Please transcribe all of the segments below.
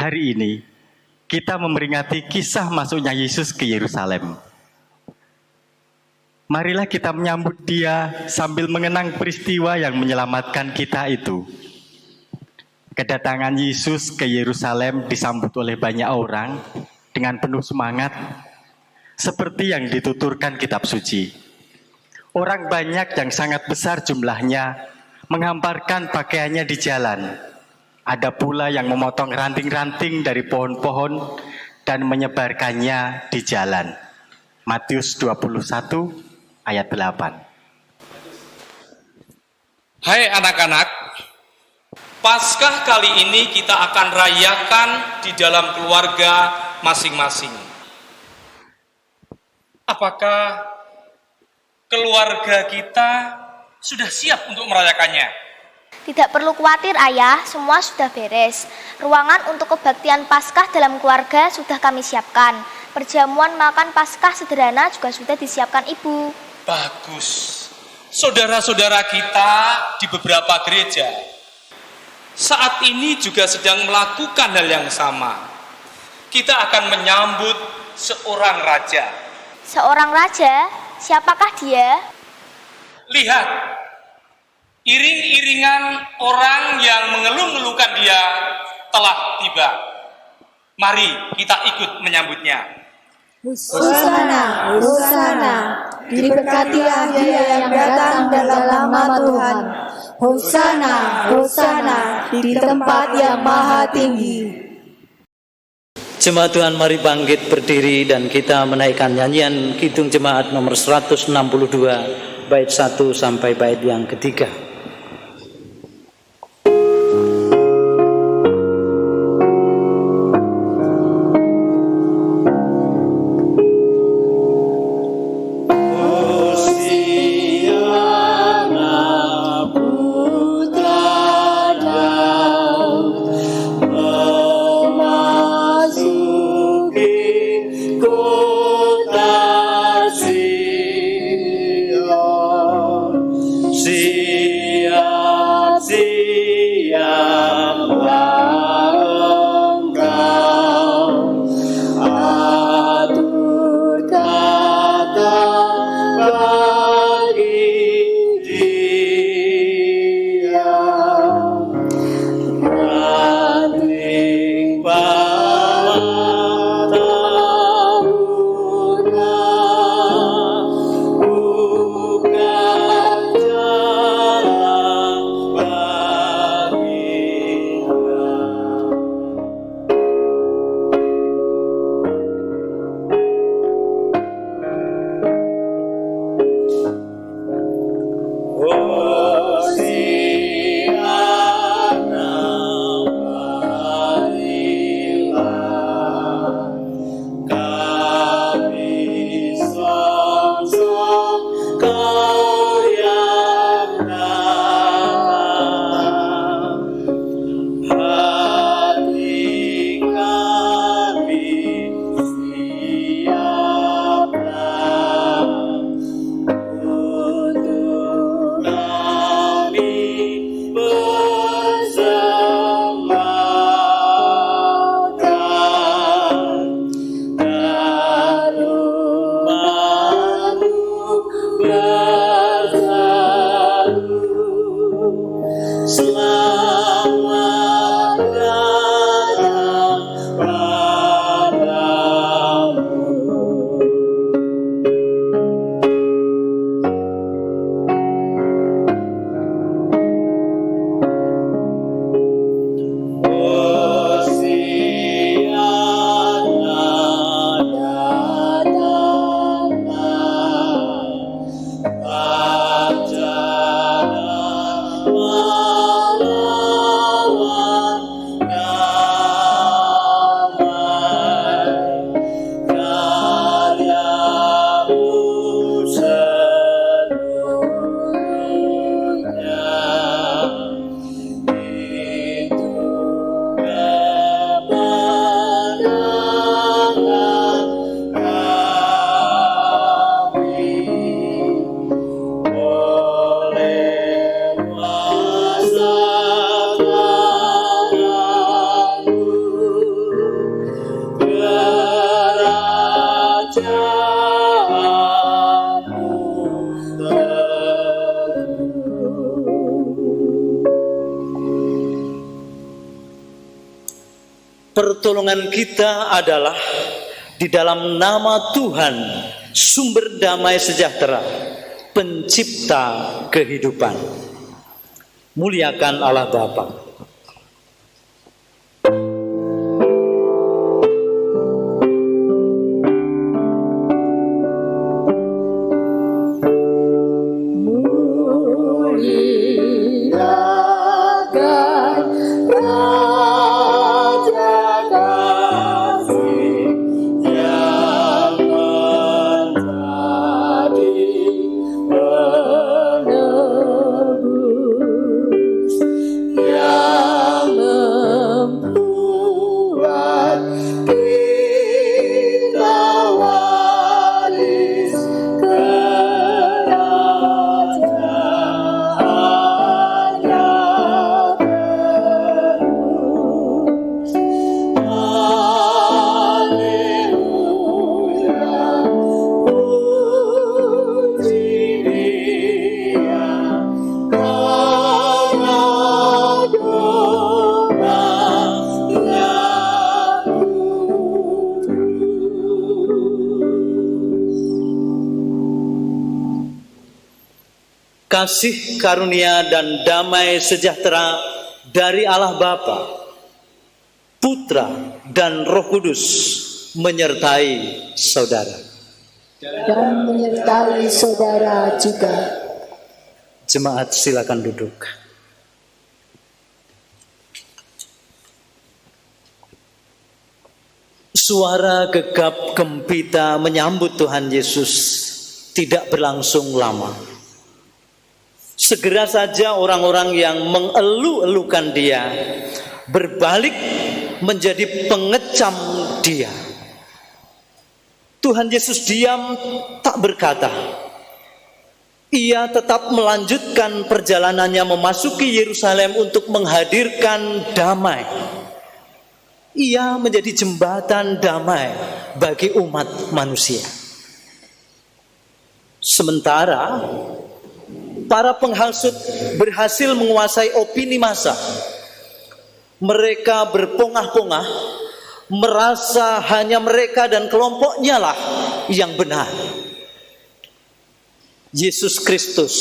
hari ini kita memperingati kisah masuknya Yesus ke Yerusalem. Marilah kita menyambut Dia sambil mengenang peristiwa yang menyelamatkan kita itu. Kedatangan Yesus ke Yerusalem disambut oleh banyak orang dengan penuh semangat, seperti yang dituturkan kitab suci. Orang banyak yang sangat besar jumlahnya menghamparkan pakaiannya di jalan. Ada pula yang memotong ranting-ranting dari pohon-pohon dan menyebarkannya di jalan. Matius 21 ayat 8. Hai anak-anak, Paskah kali ini kita akan rayakan di dalam keluarga masing-masing. Apakah keluarga kita sudah siap untuk merayakannya? Tidak perlu khawatir ayah, semua sudah beres. Ruangan untuk kebaktian Paskah dalam keluarga sudah kami siapkan. Perjamuan makan Paskah sederhana juga sudah disiapkan ibu. Bagus. Saudara-saudara kita di beberapa gereja saat ini juga sedang melakukan hal yang sama. Kita akan menyambut seorang raja. Seorang raja? Siapakah dia? Lihat, iring-iringan orang yang mengeluh-ngeluhkan dia telah tiba. Mari kita ikut menyambutnya. Hosana, Hosana, diberkatilah Dia yang datang dalam nama Tuhan. Hosana, Hosana, di tempat yang maha tinggi. Jemaat Tuhan, mari bangkit berdiri dan kita menaikkan nyanyian Kidung Jemaat nomor 162, bait 1 sampai bait yang ketiga. Pertolongan kita adalah di dalam nama Tuhan, sumber damai sejahtera, pencipta kehidupan. Muliakan Allah Bapa. Kasih karunia dan damai sejahtera dari Allah Bapa, Putra, dan Roh Kudus menyertai saudara. Dan menyertai saudara juga. Jemaat silakan duduk. Suara gegap gempita menyambut Tuhan Yesus tidak berlangsung lama. Segera saja orang-orang yang mengeluh-elukan dia berbalik menjadi pengecam dia. Tuhan Yesus diam, tak berkata. Ia tetap melanjutkan perjalanannya memasuki Yerusalem untuk menghadirkan damai. Ia menjadi jembatan damai bagi umat manusia. Sementara para penghasut berhasil menguasai opini massa. Mereka berpongah-pongah, merasa hanya mereka dan kelompoknya lah yang benar. Yesus Kristus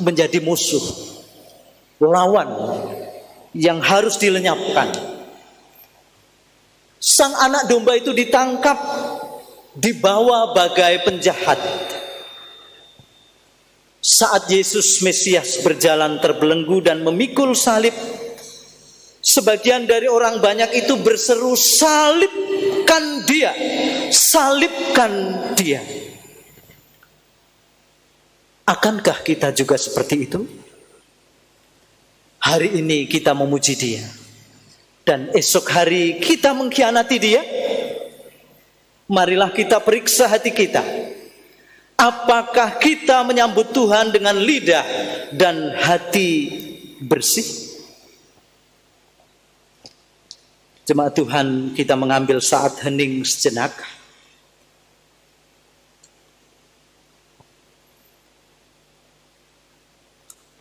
menjadi musuh, lawan yang harus dilenyapkan. Sang anak domba itu ditangkap, dibawa bagai penjahat. Saat Yesus Mesias berjalan terbelenggu dan memikul salib, sebagian dari orang banyak itu berseru, "Salibkan dia, salibkan dia." Akankah kita juga seperti itu? Hari ini kita memuji dia, dan esok hari kita mengkhianati dia. Marilah kita periksa hati kita. Apakah kita menyambut Tuhan dengan lidah dan hati bersih? Jemaat Tuhan, kita mengambil saat hening sejenak.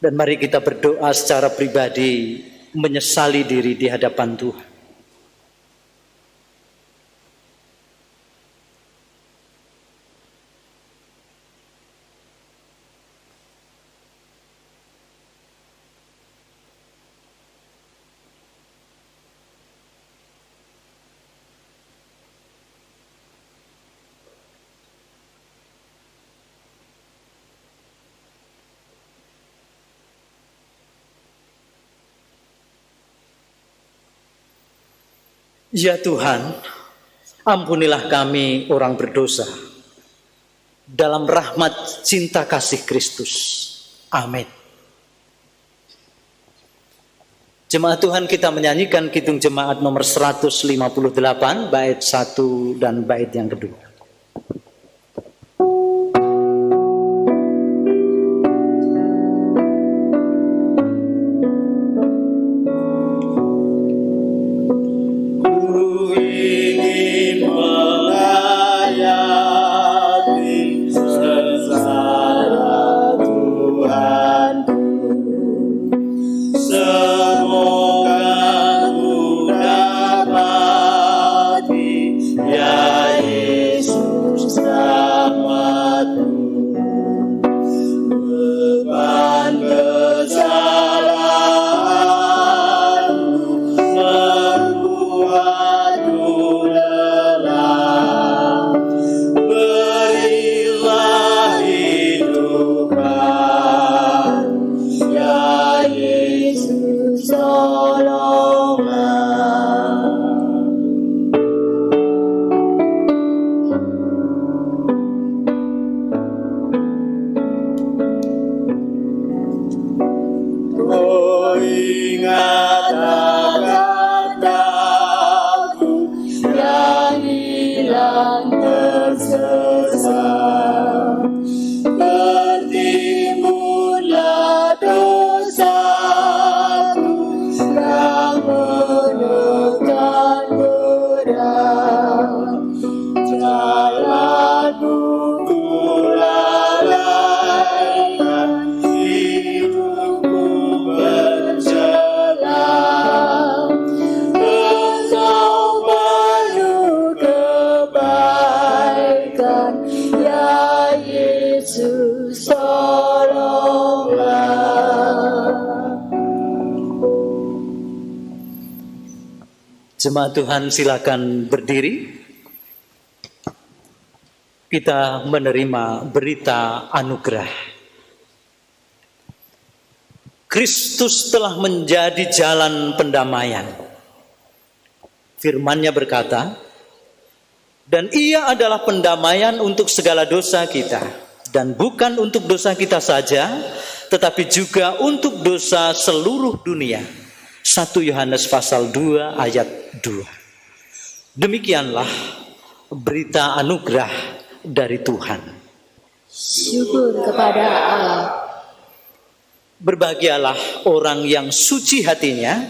Dan mari kita berdoa secara pribadi, menyesali diri di hadapan Tuhan. Ya Tuhan, ampunilah kami orang berdosa. Dalam rahmat cinta kasih Kristus. Amin. Jemaat Tuhan, kita menyanyikan Kidung Jemaat nomor 158, bait 1 dan bait yang kedua. Semoga ku dapat Oh, ingat akan aku yang hilang tersesat. Bertimbunlah dosaku yang menekan berat. Jalanmu ku lalaikan, hidupku berjalan. Engkau penuh kebaikan, ya Yesus tolonglah. Jemaat Tuhan, silakan berdiri. Kita menerima berita anugerah. Kristus telah menjadi jalan pendamaian. Firman-Nya berkata, dan Ia adalah pendamaian untuk segala dosa kita, dan bukan untuk dosa kita saja, tetapi juga untuk dosa seluruh dunia. 1 Yohanes pasal 2 ayat 2. Demikianlah berita anugerah dari Tuhan. Syukur kepada Allah. Berbahagialah orang yang suci hatinya,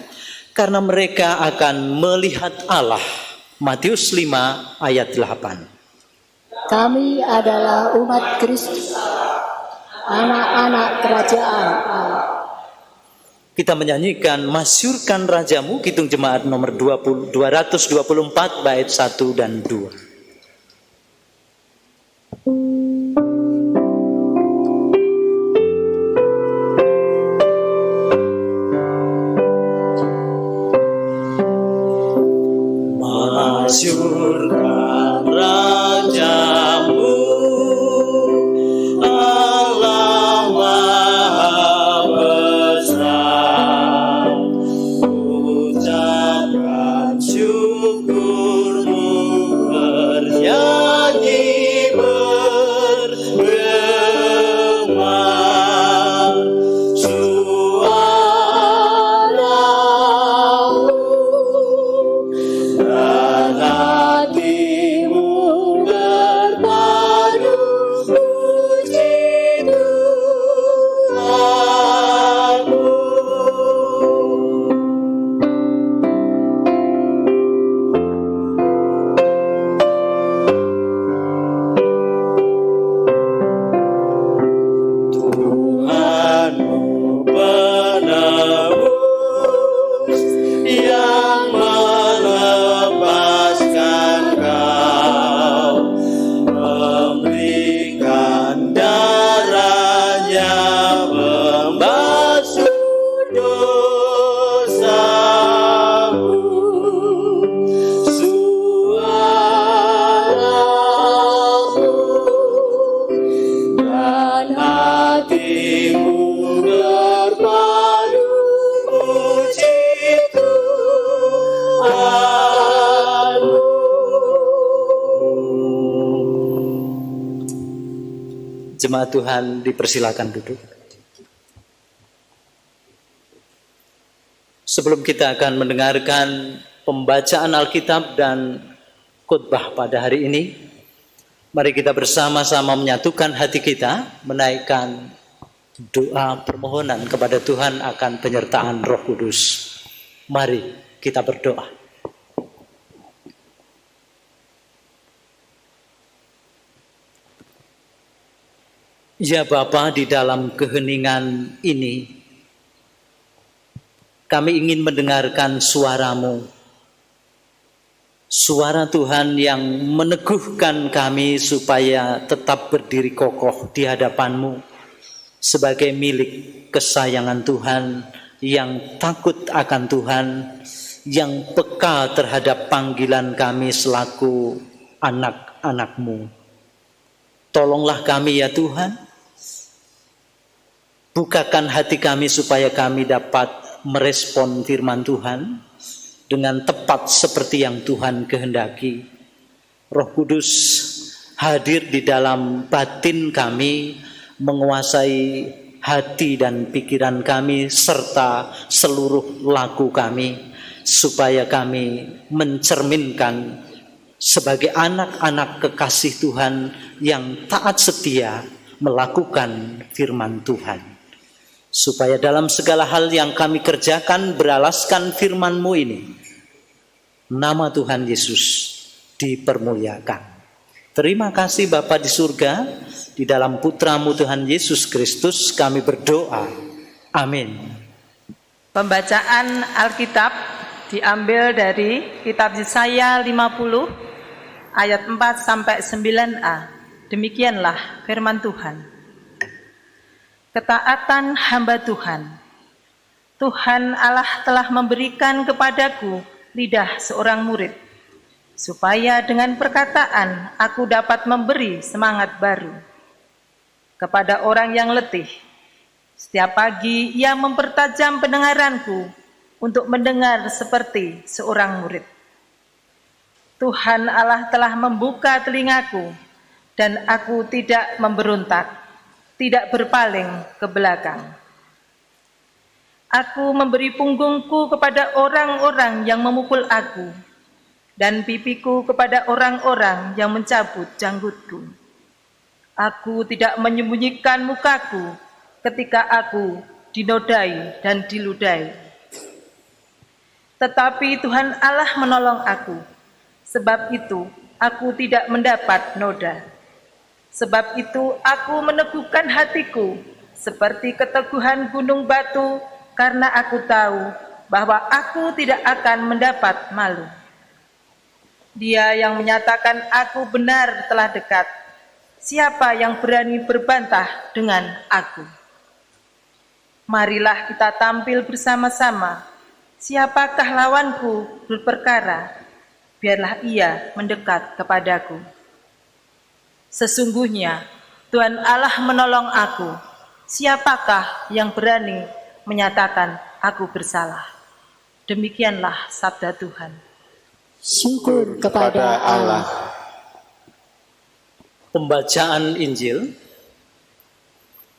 karena mereka akan melihat Allah. Matius 5 ayat 8. Kami adalah umat Kristus, anak-anak kerajaan Allah. Kita menyanyikan Masyurkan Rajamu, Kidung Jemaat nomor 224 bait 1 dan 2. Masyurkan Rajamu, Allah Maha Besar. Ucapkan syukurmu, bernyanyi bergema. Jemaat Tuhan dipersilakan duduk. Sebelum kita akan mendengarkan pembacaan Alkitab dan khotbah pada hari ini, mari kita bersama-sama menyatukan hati kita, menaikkan doa permohonan kepada Tuhan akan penyertaan Roh Kudus. Mari kita berdoa. Ya Bapa, di dalam keheningan ini, kami ingin mendengarkan suara-Mu. Suara Tuhan yang meneguhkan kami supaya tetap berdiri kokoh di hadapan-Mu sebagai milik kesayangan Tuhan, yang takut akan Tuhan, yang peka terhadap panggilan kami selaku anak-anak-Mu. Tolonglah kami ya Tuhan. Bukakan hati kami supaya kami dapat merespon firman Tuhan dengan tepat seperti yang Tuhan kehendaki. Roh Kudus hadir di dalam batin kami, menguasai hati dan pikiran kami serta seluruh laku kami, supaya kami mencerminkan sebagai anak-anak kekasih Tuhan yang taat setia melakukan firman Tuhan. Supaya dalam segala hal yang kami kerjakan beralaskan firman-Mu ini, nama Tuhan Yesus dipermuliakan. Terima kasih Bapa di surga, di dalam Putra-Mu Tuhan Yesus Kristus kami berdoa. Amin. Pembacaan Alkitab diambil dari kitab Yesaya 50 ayat 4 sampai 9a. Demikianlah firman Tuhan. Ketaatan hamba Tuhan. Tuhan Allah telah memberikan kepadaku lidah seorang murid, supaya dengan perkataan aku dapat memberi semangat baru kepada orang yang letih. Setiap pagi ia mempertajam pendengaranku untuk mendengar seperti seorang murid. Tuhan Allah telah membuka telingaku dan aku tidak memberontak, tidak berpaling ke belakang. Aku memberi punggungku kepada orang-orang yang memukul aku, dan pipiku kepada orang-orang yang mencabut janggutku. Aku tidak menyembunyikan mukaku ketika aku dinodai dan diludahi. Tetapi Tuhan Allah menolong aku, sebab itu aku tidak mendapat noda. Sebab itu aku meneguhkan hatiku seperti keteguhan gunung batu, karena aku tahu bahwa aku tidak akan mendapat malu. Dia yang menyatakan aku benar telah dekat. Siapa yang berani berbantah dengan aku? Marilah kita tampil bersama-sama. Siapakah lawanku berperkara? Biarlah ia mendekat kepadaku. Sesungguhnya Tuhan Allah menolong aku. Siapakah yang berani menyatakan aku bersalah? Demikianlah sabda Tuhan. Syukur kepada Allah. Pembacaan Injil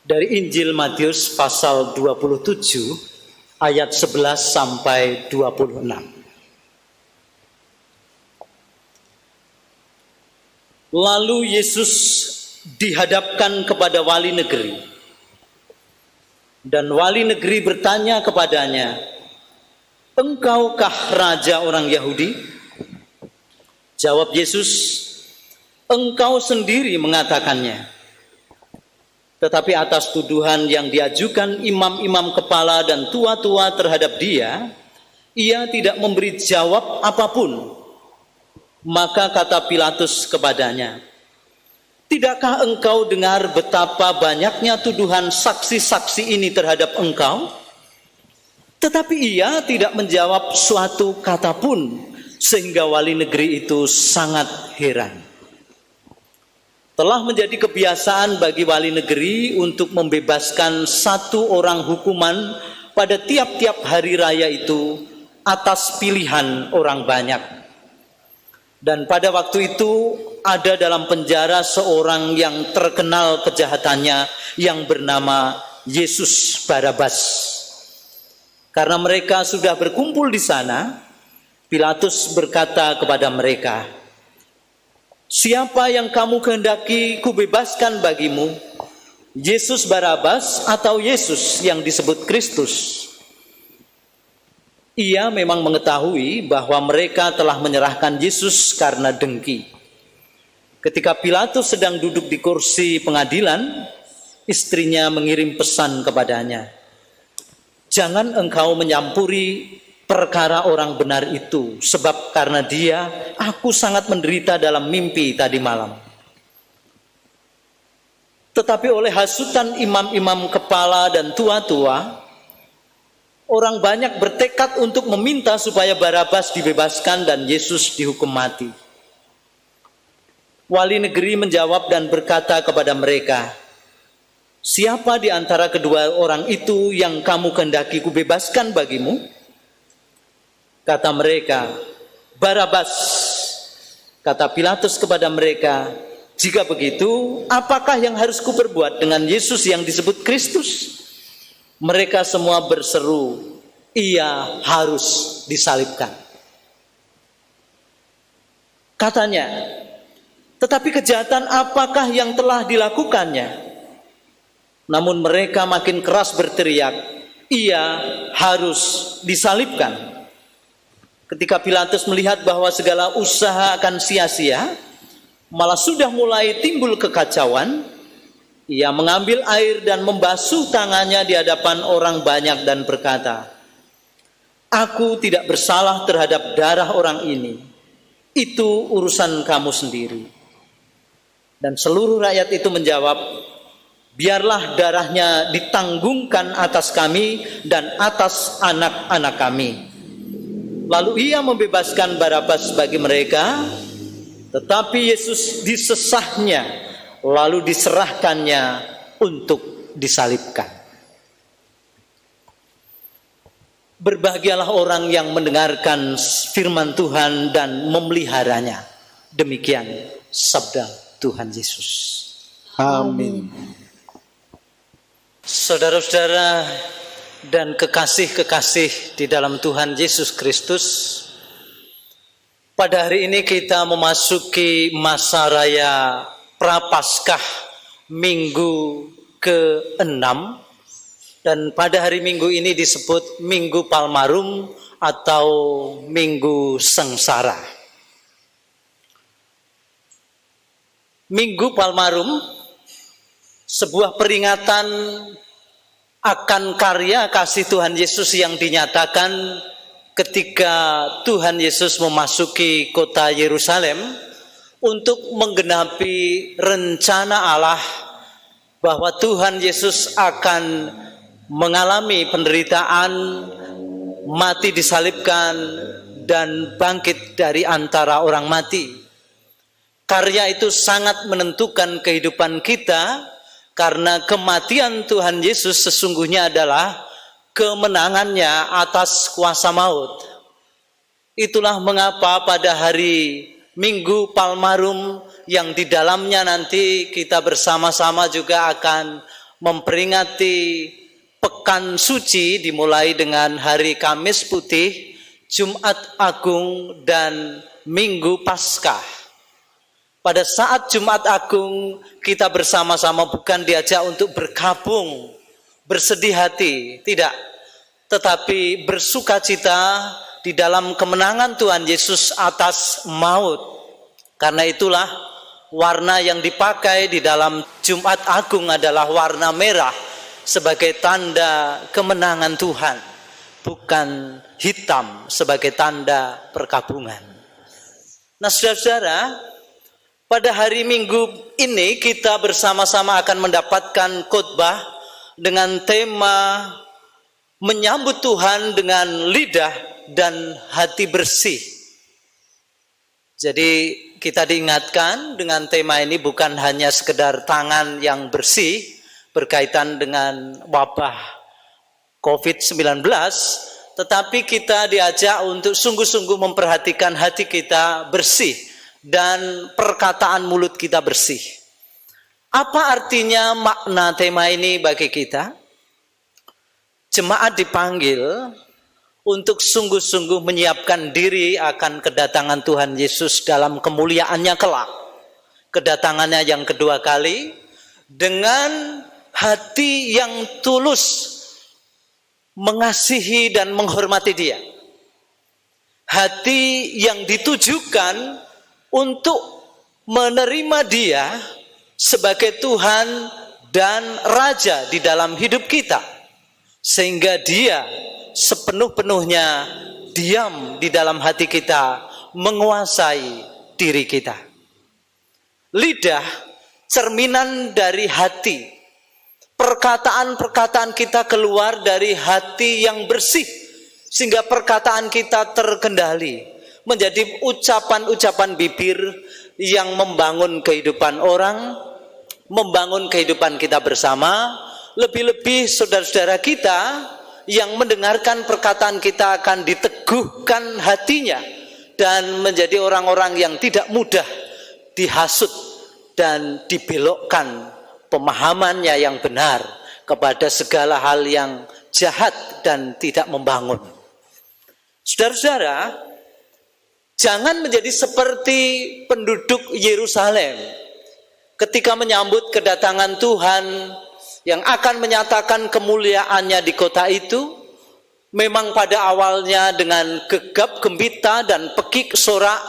dari Injil Matius pasal 27 ayat 11 sampai 26. Lalu Yesus dihadapkan kepada wali negeri, dan wali negeri bertanya kepadanya, "Engkaukah raja orang Yahudi?" Jawab Yesus, "Engkau sendiri mengatakannya." Tetapi atas tuduhan yang diajukan imam-imam kepala dan tua-tua terhadap dia, ia tidak memberi jawab apapun. Maka kata Pilatus kepadanya, "Tidakkah engkau dengar betapa banyaknya tuduhan saksi-saksi ini terhadap engkau?" Tetapi ia tidak menjawab suatu kata pun, sehingga wali negeri itu sangat heran. Telah menjadi kebiasaan bagi wali negeri untuk membebaskan satu orang hukuman pada tiap-tiap hari raya itu atas pilihan orang banyak. Dan pada waktu itu ada dalam penjara seorang yang terkenal kejahatannya yang bernama Yesus Barabas. Karena mereka sudah berkumpul di sana, Pilatus berkata kepada mereka, "Siapa yang kamu kehendaki kubebaskan bagimu? Yesus Barabas atau Yesus yang disebut Kristus?" Ia memang mengetahui bahwa mereka telah menyerahkan Yesus karena dengki. Ketika Pilatus sedang duduk di kursi pengadilan, istrinya mengirim pesan kepadanya, "Jangan engkau menyampuri perkara orang benar itu, sebab karena dia aku sangat menderita dalam mimpi tadi malam." Tetapi oleh hasutan imam-imam kepala dan tua-tua, orang banyak bertekad untuk meminta supaya Barabas dibebaskan dan Yesus dihukum mati. Wali negeri menjawab dan berkata kepada mereka, "Siapa di antara kedua orang itu yang kamu kehendaki kubebaskan bagimu?" Kata mereka, "Barabas." Kata Pilatus kepada mereka, Jika begitu, apakah yang harus kuperbuat dengan Yesus yang disebut Kristus? Mereka semua berseru, ia harus disalibkan. Katanya, tetapi kejahatan apakah yang telah dilakukannya? Namun mereka makin keras berteriak, ia harus disalibkan. Ketika Pilatus melihat bahwa segala usaha akan sia-sia, malah sudah mulai timbul kekacauan, ia mengambil air dan membasuh tangannya di hadapan orang banyak dan berkata, aku tidak bersalah terhadap darah orang ini, itu urusan kamu sendiri. Dan seluruh rakyat itu menjawab, biarlah darahnya ditanggungkan atas kami dan atas anak-anak kami. Lalu ia membebaskan Barabas bagi mereka, tetapi Yesus disesahnya, lalu diserahkannya untuk disalibkan. Berbahagialah orang yang mendengarkan firman Tuhan dan memeliharanya. Demikian sabda Tuhan Yesus. Amin. Saudara-saudara dan kekasih-kekasih di dalam Tuhan Yesus Kristus, pada hari ini kita memasuki masa raya Prapaskah minggu ke-6, dan pada hari Minggu ini disebut Minggu Palmarum atau Minggu Sengsara. Minggu Palmarum, sebuah peringatan akan karya kasih Tuhan Yesus yang dinyatakan ketika Tuhan Yesus memasuki kota Yerusalem untuk menggenapi rencana Allah bahwa Tuhan Yesus akan mengalami penderitaan, mati disalibkan, dan bangkit dari antara orang mati. Karya itu sangat menentukan kehidupan kita, karena kematian Tuhan Yesus sesungguhnya adalah kemenangannya atas kuasa maut. Itulah mengapa pada hari Minggu Palmarum yang di dalamnya nanti kita bersama-sama juga akan memperingati Pekan Suci, dimulai dengan hari Kamis Putih, Jumat Agung, dan Minggu Paskah. Pada saat Jumat Agung kita bersama-sama bukan diajak untuk berkabung, bersedih hati, tidak, tetapi bersukacita di dalam kemenangan Tuhan Yesus atas maut. Karena itulah warna yang dipakai di dalam Jumat Agung adalah warna merah sebagai tanda kemenangan Tuhan, bukan hitam sebagai tanda perkabungan. Nah, saudara-saudara, pada hari Minggu ini kita bersama-sama akan mendapatkan khotbah dengan tema menyambut Tuhan dengan lidah dan hati bersih. Jadi kita diingatkan dengan tema ini bukan hanya sekedar tangan yang bersih berkaitan dengan wabah COVID-19, tetapi kita diajak untuk sungguh-sungguh memperhatikan hati kita bersih dan perkataan mulut kita bersih. Apa artinya makna tema ini bagi kita? Jemaat dipanggil untuk sungguh-sungguh menyiapkan diri akan kedatangan Tuhan Yesus dalam kemuliaannya kelak. Kedatangannya yang kedua kali, dengan hati yang tulus mengasihi dan menghormati Dia. Hati yang ditujukan untuk menerima Dia sebagai Tuhan dan Raja di dalam hidup kita, sehingga Dia sepenuh-penuhnya diam di dalam hati kita, menguasai diri kita. Lidah cerminan dari hati. Perkataan-perkataan kita keluar dari hati yang bersih, sehingga perkataan kita terkendali, menjadi ucapan-ucapan bibir yang membangun kehidupan orang, membangun kehidupan kita bersama. Lebih-lebih saudara-saudara kita yang mendengarkan perkataan kita akan diteguhkan hatinya dan menjadi orang-orang yang tidak mudah dihasut dan dibelokkan pemahamannya yang benar kepada segala hal yang jahat dan tidak membangun. Saudara-saudara, jangan menjadi seperti penduduk Yerusalem ketika menyambut kedatangan Tuhan yang akan menyatakan kemuliaannya di kota itu. Memang pada awalnya dengan gegap gembita dan pekik sorak,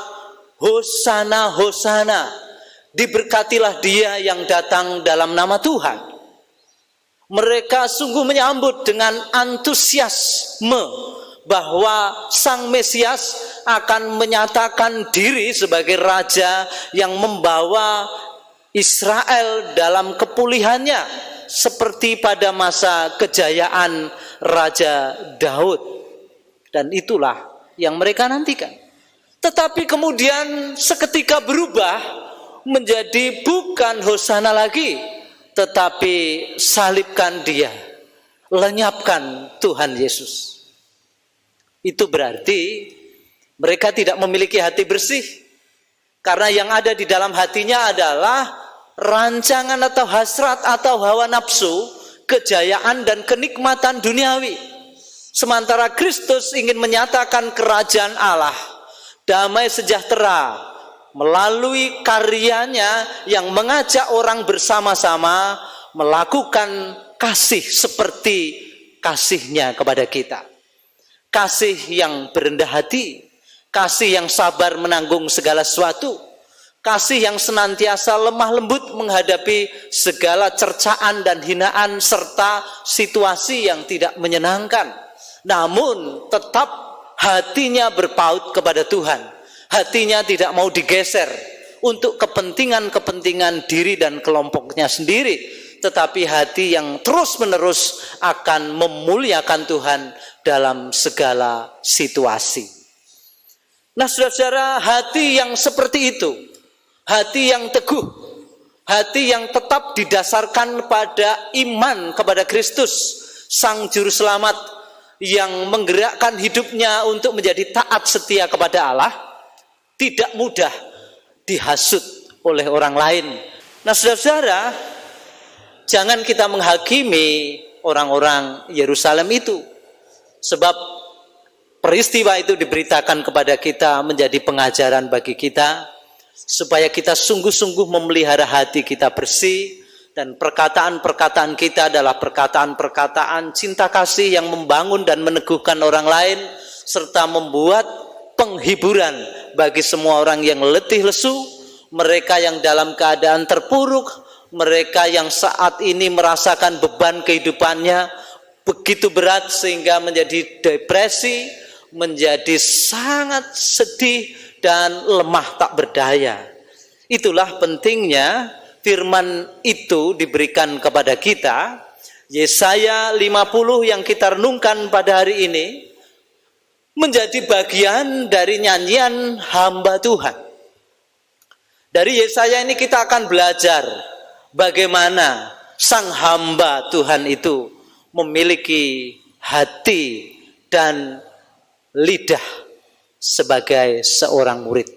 Hosana, Hosana, diberkatilah dia yang datang dalam nama Tuhan. Mereka sungguh menyambut dengan antusiasme bahwa Sang Mesias akan menyatakan diri sebagai Raja yang membawa Israel dalam kepulihannya, seperti pada masa kejayaan Raja Daud. Dan itulah yang mereka nantikan. Tetapi kemudian seketika berubah menjadi bukan Hosana lagi, tetapi salibkan dia, lenyapkan Tuhan Yesus. Itu berarti mereka tidak memiliki hati bersih, karena yang ada di dalam hatinya adalah rancangan atau hasrat atau hawa nafsu, kejayaan dan kenikmatan duniawi. Sementara Kristus ingin menyatakan kerajaan Allah, damai sejahtera, melalui karyanya yang mengajak orang bersama-sama melakukan kasih seperti kasihnya kepada kita. Kasih yang berendah hati, kasih yang sabar menanggung segala sesuatu, kasih yang senantiasa lemah lembut menghadapi segala cercaan dan hinaan serta situasi yang tidak menyenangkan. Namun tetap hatinya berpaut kepada Tuhan. Hatinya tidak mau digeser untuk kepentingan-kepentingan diri dan kelompoknya sendiri. Tetapi hati yang terus-menerus akan memuliakan Tuhan dalam segala situasi. Nah, saudara-saudara, hati yang seperti itu, hati yang teguh, hati yang tetap didasarkan pada iman kepada Kristus, Sang Juru Selamat, yang menggerakkan hidupnya untuk menjadi taat setia kepada Allah, tidak mudah dihasut oleh orang lain. Nah, saudara-saudara, jangan kita menghakimi orang-orang Yerusalem itu, sebab peristiwa itu diberitakan kepada kita menjadi pengajaran bagi kita, supaya kita sungguh-sungguh memelihara hati kita bersih, dan perkataan-perkataan kita adalah perkataan-perkataan cinta kasih yang membangun dan meneguhkan orang lain, serta membuat penghiburan bagi semua orang yang letih lesu, mereka yang dalam keadaan terpuruk, mereka yang saat ini merasakan beban kehidupannya begitu berat sehingga menjadi depresi, menjadi sangat sedih dan lemah tak berdaya. Itulah pentingnya firman itu diberikan kepada kita. Yesaya 50 yang kita renungkan pada hari ini menjadi bagian dari nyanyian hamba Tuhan. Dari Yesaya ini kita akan belajar bagaimana sang hamba Tuhan itu memiliki hati dan lidah sebagai seorang murid.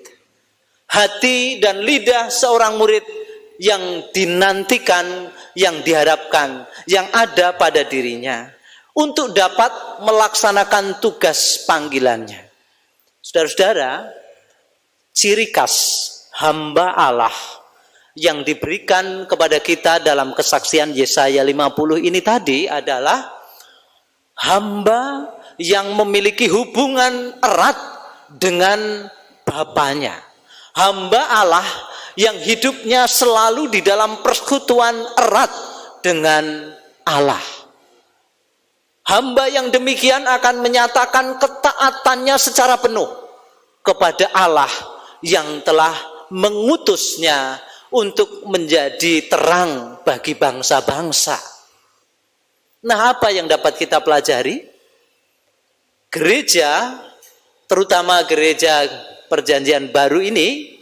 Hati dan lidah seorang murid yang dinantikan, yang diharapkan, yang ada pada dirinya untuk dapat melaksanakan tugas panggilannya. Saudara-saudara, ciri khas hamba Allah yang diberikan kepada kita dalam kesaksian Yesaya 50 ini tadi adalah hamba yang memiliki hubungan erat dengan Bapanya. Hamba Allah yang hidupnya selalu di dalam persekutuan erat dengan Allah. Hamba yang demikian akan menyatakan ketaatannya secara penuh kepada Allah yang telah mengutusnya untuk menjadi terang bagi bangsa-bangsa. Nah, apa yang dapat kita pelajari? Gereja, terutama gereja Perjanjian Baru ini,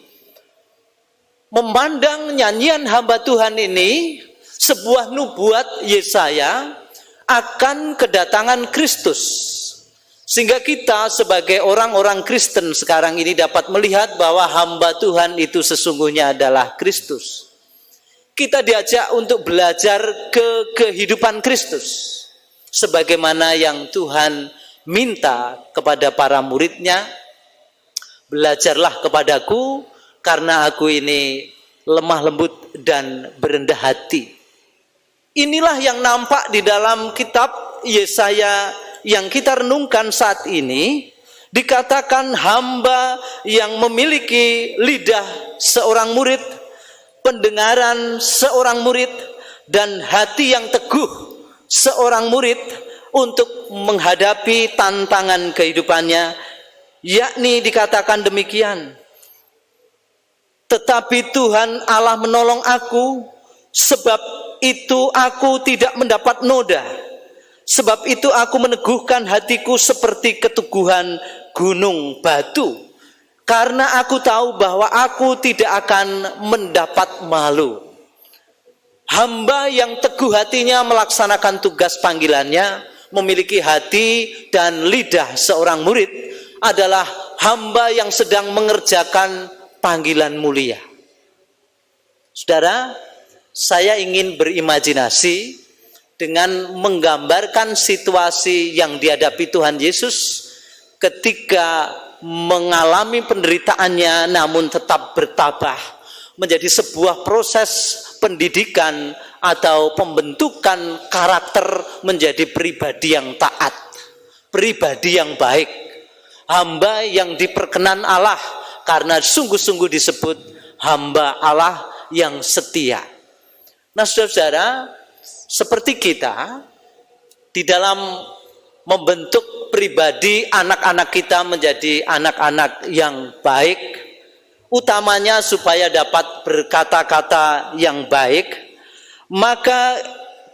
memandang nyanyian hamba Tuhan ini sebuah nubuat Yesaya akan kedatangan Kristus. Sehingga kita sebagai orang-orang Kristen sekarang ini dapat melihat bahwa hamba Tuhan itu sesungguhnya adalah Kristus. kita diajak untuk belajar kehidupan Kristus. Sebagaimana yang Tuhan minta kepada para muridnya, belajarlah kepadaku karena aku ini lemah lembut dan berendah hati. Inilah yang nampak di dalam kitab Yesaya yang kita renungkan saat ini. Dikatakan hamba yang memiliki lidah seorang murid, pendengaran seorang murid, dan hati yang teguh seorang murid untuk menghadapi tantangan kehidupannya, yakni dikatakan demikian. Tetapi Tuhan Allah menolong aku, sebab itu aku tidak mendapat noda. Sebab itu aku meneguhkan hatiku seperti keteguhan gunung batu. Karena aku tahu bahwa aku tidak akan mendapat malu. Hamba yang teguh hatinya melaksanakan tugas panggilannya, memiliki hati dan lidah seorang murid, adalah hamba yang sedang mengerjakan panggilan mulia. Saudara, saya ingin berimajinasi dengan menggambarkan situasi yang dihadapi Tuhan Yesus ketika mengalami penderitaannya namun tetap bertabah, menjadi sebuah proses pendidikan atau pembentukan karakter menjadi pribadi yang taat, pribadi yang baik, hamba yang diperkenan Allah karena sungguh-sungguh disebut hamba Allah yang setia. Nah, saudara-saudara, seperti kita di dalam membentuk pribadi anak-anak kita menjadi anak-anak yang baik, utamanya supaya dapat berkata-kata yang baik, maka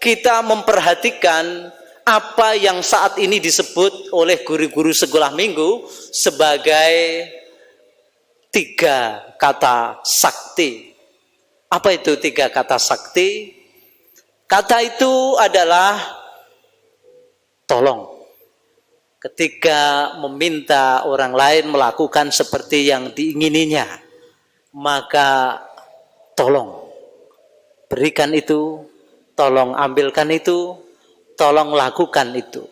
kita memperhatikan apa yang saat ini disebut oleh guru-guru sekolah minggu sebagai 3 kata sakti. Apa itu 3 kata sakti? Kata itu adalah tolong. Ketika meminta orang lain melakukan seperti yang diingininya, maka tolong berikan itu, tolong ambilkan itu, tolong lakukan itu.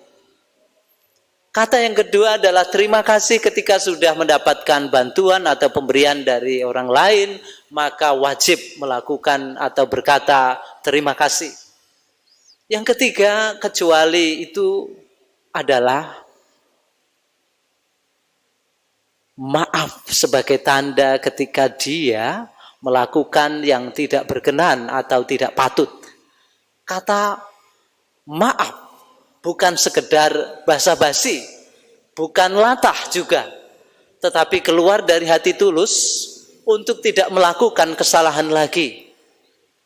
Kata yang kedua adalah terima kasih. Ketika sudah mendapatkan bantuan atau pemberian dari orang lain, maka wajib melakukan atau berkata terima kasih. Yang ketiga, kecuali itu adalah maaf sebagai tanda ketika dia melakukan yang tidak berkenan atau tidak patut. Kata maaf bukan sekedar basa-basi, bukan latah juga, tetapi keluar dari hati tulus untuk tidak melakukan kesalahan lagi.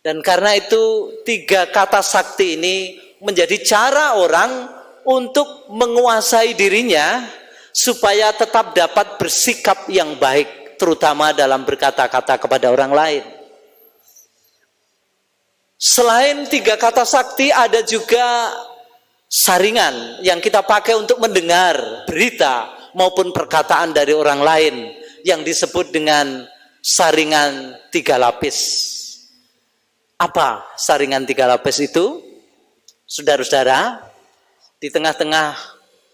Dan karena itu 3 kata sakti ini menjadi cara orang untuk menguasai dirinya supaya tetap dapat bersikap yang baik, terutama dalam berkata-kata kepada orang lain. Selain 3 kata sakti, ada juga saringan yang kita pakai untuk mendengar berita maupun perkataan dari orang lain yang disebut dengan saringan 3 lapis. Apa saringan 3 lapis itu? Saudara-saudara, di tengah-tengah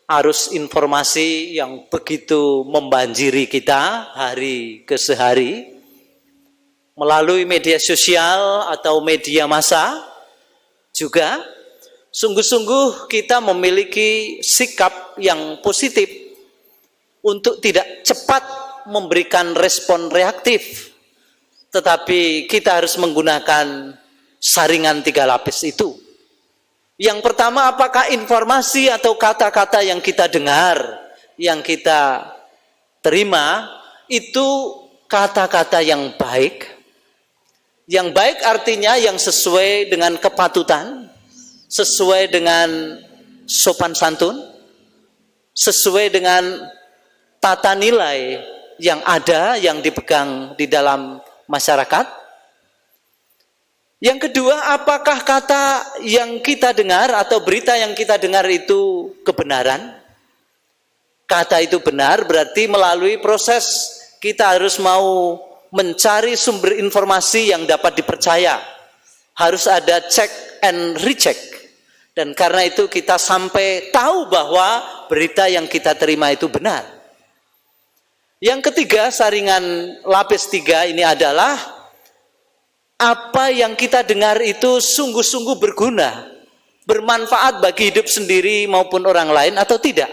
arus informasi yang begitu membanjiri kita hari ke hari, melalui media sosial atau media massa juga, sungguh-sungguh kita memiliki sikap yang positif untuk tidak cepat memberikan respon reaktif. Tetapi kita harus menggunakan saringan 3 lapis itu. Yang pertama, apakah informasi atau kata-kata yang kita dengar, yang kita terima, itu kata-kata yang baik? Yang baik artinya yang sesuai dengan kepatutan, sesuai dengan sopan santun, sesuai dengan tata nilai yang ada, yang dipegang di dalam masyarakat. Yang kedua, apakah kata yang kita dengar atau berita yang kita dengar itu kebenaran? Kata itu benar berarti melalui proses kita harus mau mencari sumber informasi yang dapat dipercaya. Harus ada check and recheck. Dan karena itu kita sampai tahu bahwa berita yang kita terima itu benar. Yang ketiga, saringan lapis 3 ini adalah apa yang kita dengar itu sungguh-sungguh berguna, bermanfaat bagi hidup sendiri maupun orang lain atau tidak.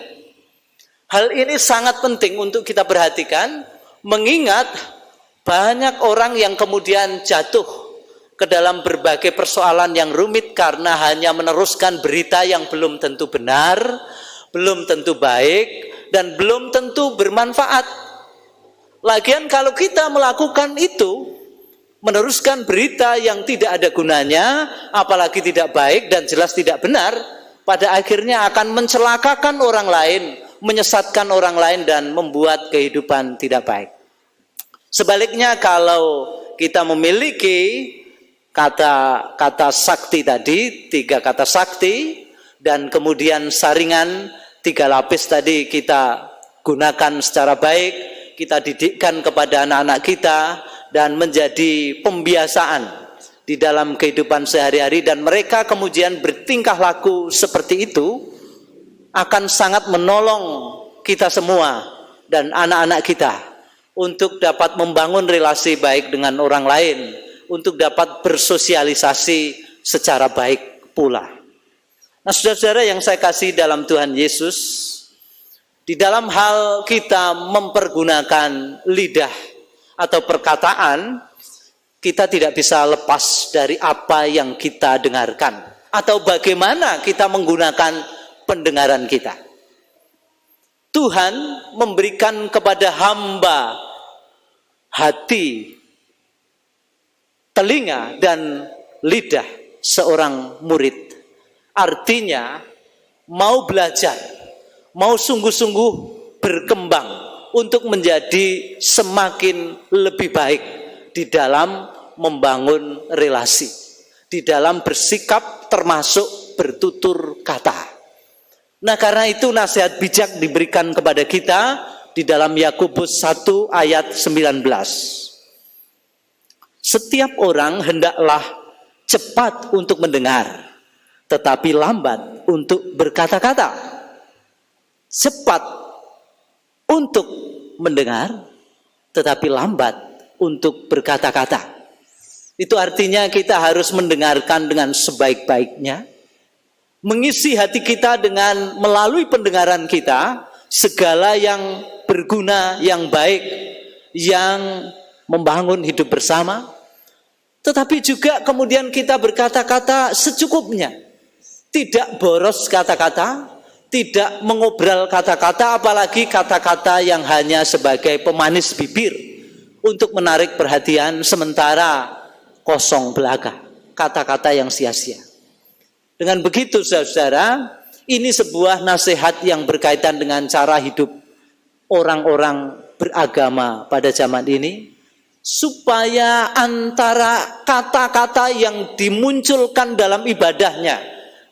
Hal ini sangat penting untuk kita perhatikan, mengingat banyak orang yang kemudian jatuh ke dalam berbagai persoalan yang rumit karena hanya meneruskan berita yang belum tentu benar, belum tentu baik, dan belum tentu bermanfaat. Lagian kalau kita melakukan itu, meneruskan berita yang tidak ada gunanya, apalagi tidak baik dan jelas tidak benar, pada akhirnya akan mencelakakan orang lain, menyesatkan orang lain, dan membuat kehidupan tidak baik. Sebaliknya, kalau kita memiliki kata sakti tadi, 3 kata sakti, dan kemudian saringan 3 lapis tadi kita gunakan secara baik, kita didikkan kepada anak-anak kita, dan menjadi pembiasaan di dalam kehidupan sehari-hari, dan mereka kemudian bertingkah laku seperti itu, akan sangat menolong kita semua dan anak-anak kita untuk dapat membangun relasi baik dengan orang lain, untuk dapat bersosialisasi secara baik pula. Nah, saudara-saudara yang saya kasih dalam Tuhan Yesus, di dalam hal kita mempergunakan lidah atau perkataan, kita tidak bisa lepas dari apa yang kita dengarkan atau bagaimana kita menggunakan pendengaran kita. Tuhan memberikan kepada hamba hati, telinga, dan lidah seorang murid. Artinya, mau belajar, mau sungguh-sungguh berkembang untuk menjadi semakin lebih baik di dalam membangun relasi, di dalam bersikap termasuk bertutur kata. Nah, karena itu nasihat bijak diberikan kepada kita di dalam Yakobus 1 ayat 19. Setiap orang hendaklah cepat untuk mendengar, tetapi lambat untuk berkata-kata. Cepat untuk mendengar, tetapi lambat untuk berkata-kata. Itu artinya kita harus mendengarkan dengan sebaik-baiknya, mengisi hati kita dengan melalui pendengaran kita segala yang berguna, yang baik, yang membangun hidup bersama. Tetapi juga kemudian kita berkata-kata secukupnya, tidak boros kata-kata, tidak mengobral kata-kata, apalagi kata-kata yang hanya sebagai pemanis bibir untuk menarik perhatian sementara kosong belaka, kata-kata yang sia-sia. Dengan begitu, saudara, ini sebuah nasihat yang berkaitan dengan cara hidup orang-orang beragama pada zaman ini, supaya antara kata-kata yang dimunculkan dalam ibadahnya,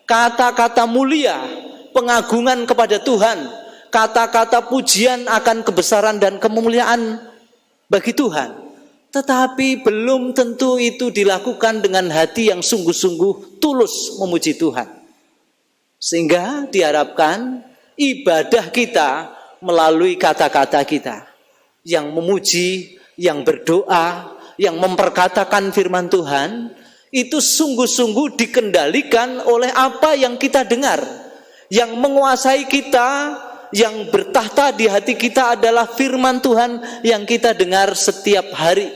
kata-kata mulia, pengagungan kepada Tuhan, kata-kata pujian akan kebesaran dan kemuliaan bagi Tuhan, tetapi belum tentu itu dilakukan dengan hati yang sungguh-sungguh tulus memuji Tuhan. Sehingga diharapkan ibadah kita melalui kata-kata kita yang memuji, yang berdoa, yang memperkatakan firman Tuhan, itu sungguh-sungguh dikendalikan oleh apa yang kita dengar. Yang menguasai kita, yang bertahta di hati kita adalah firman Tuhan yang kita dengar setiap hari.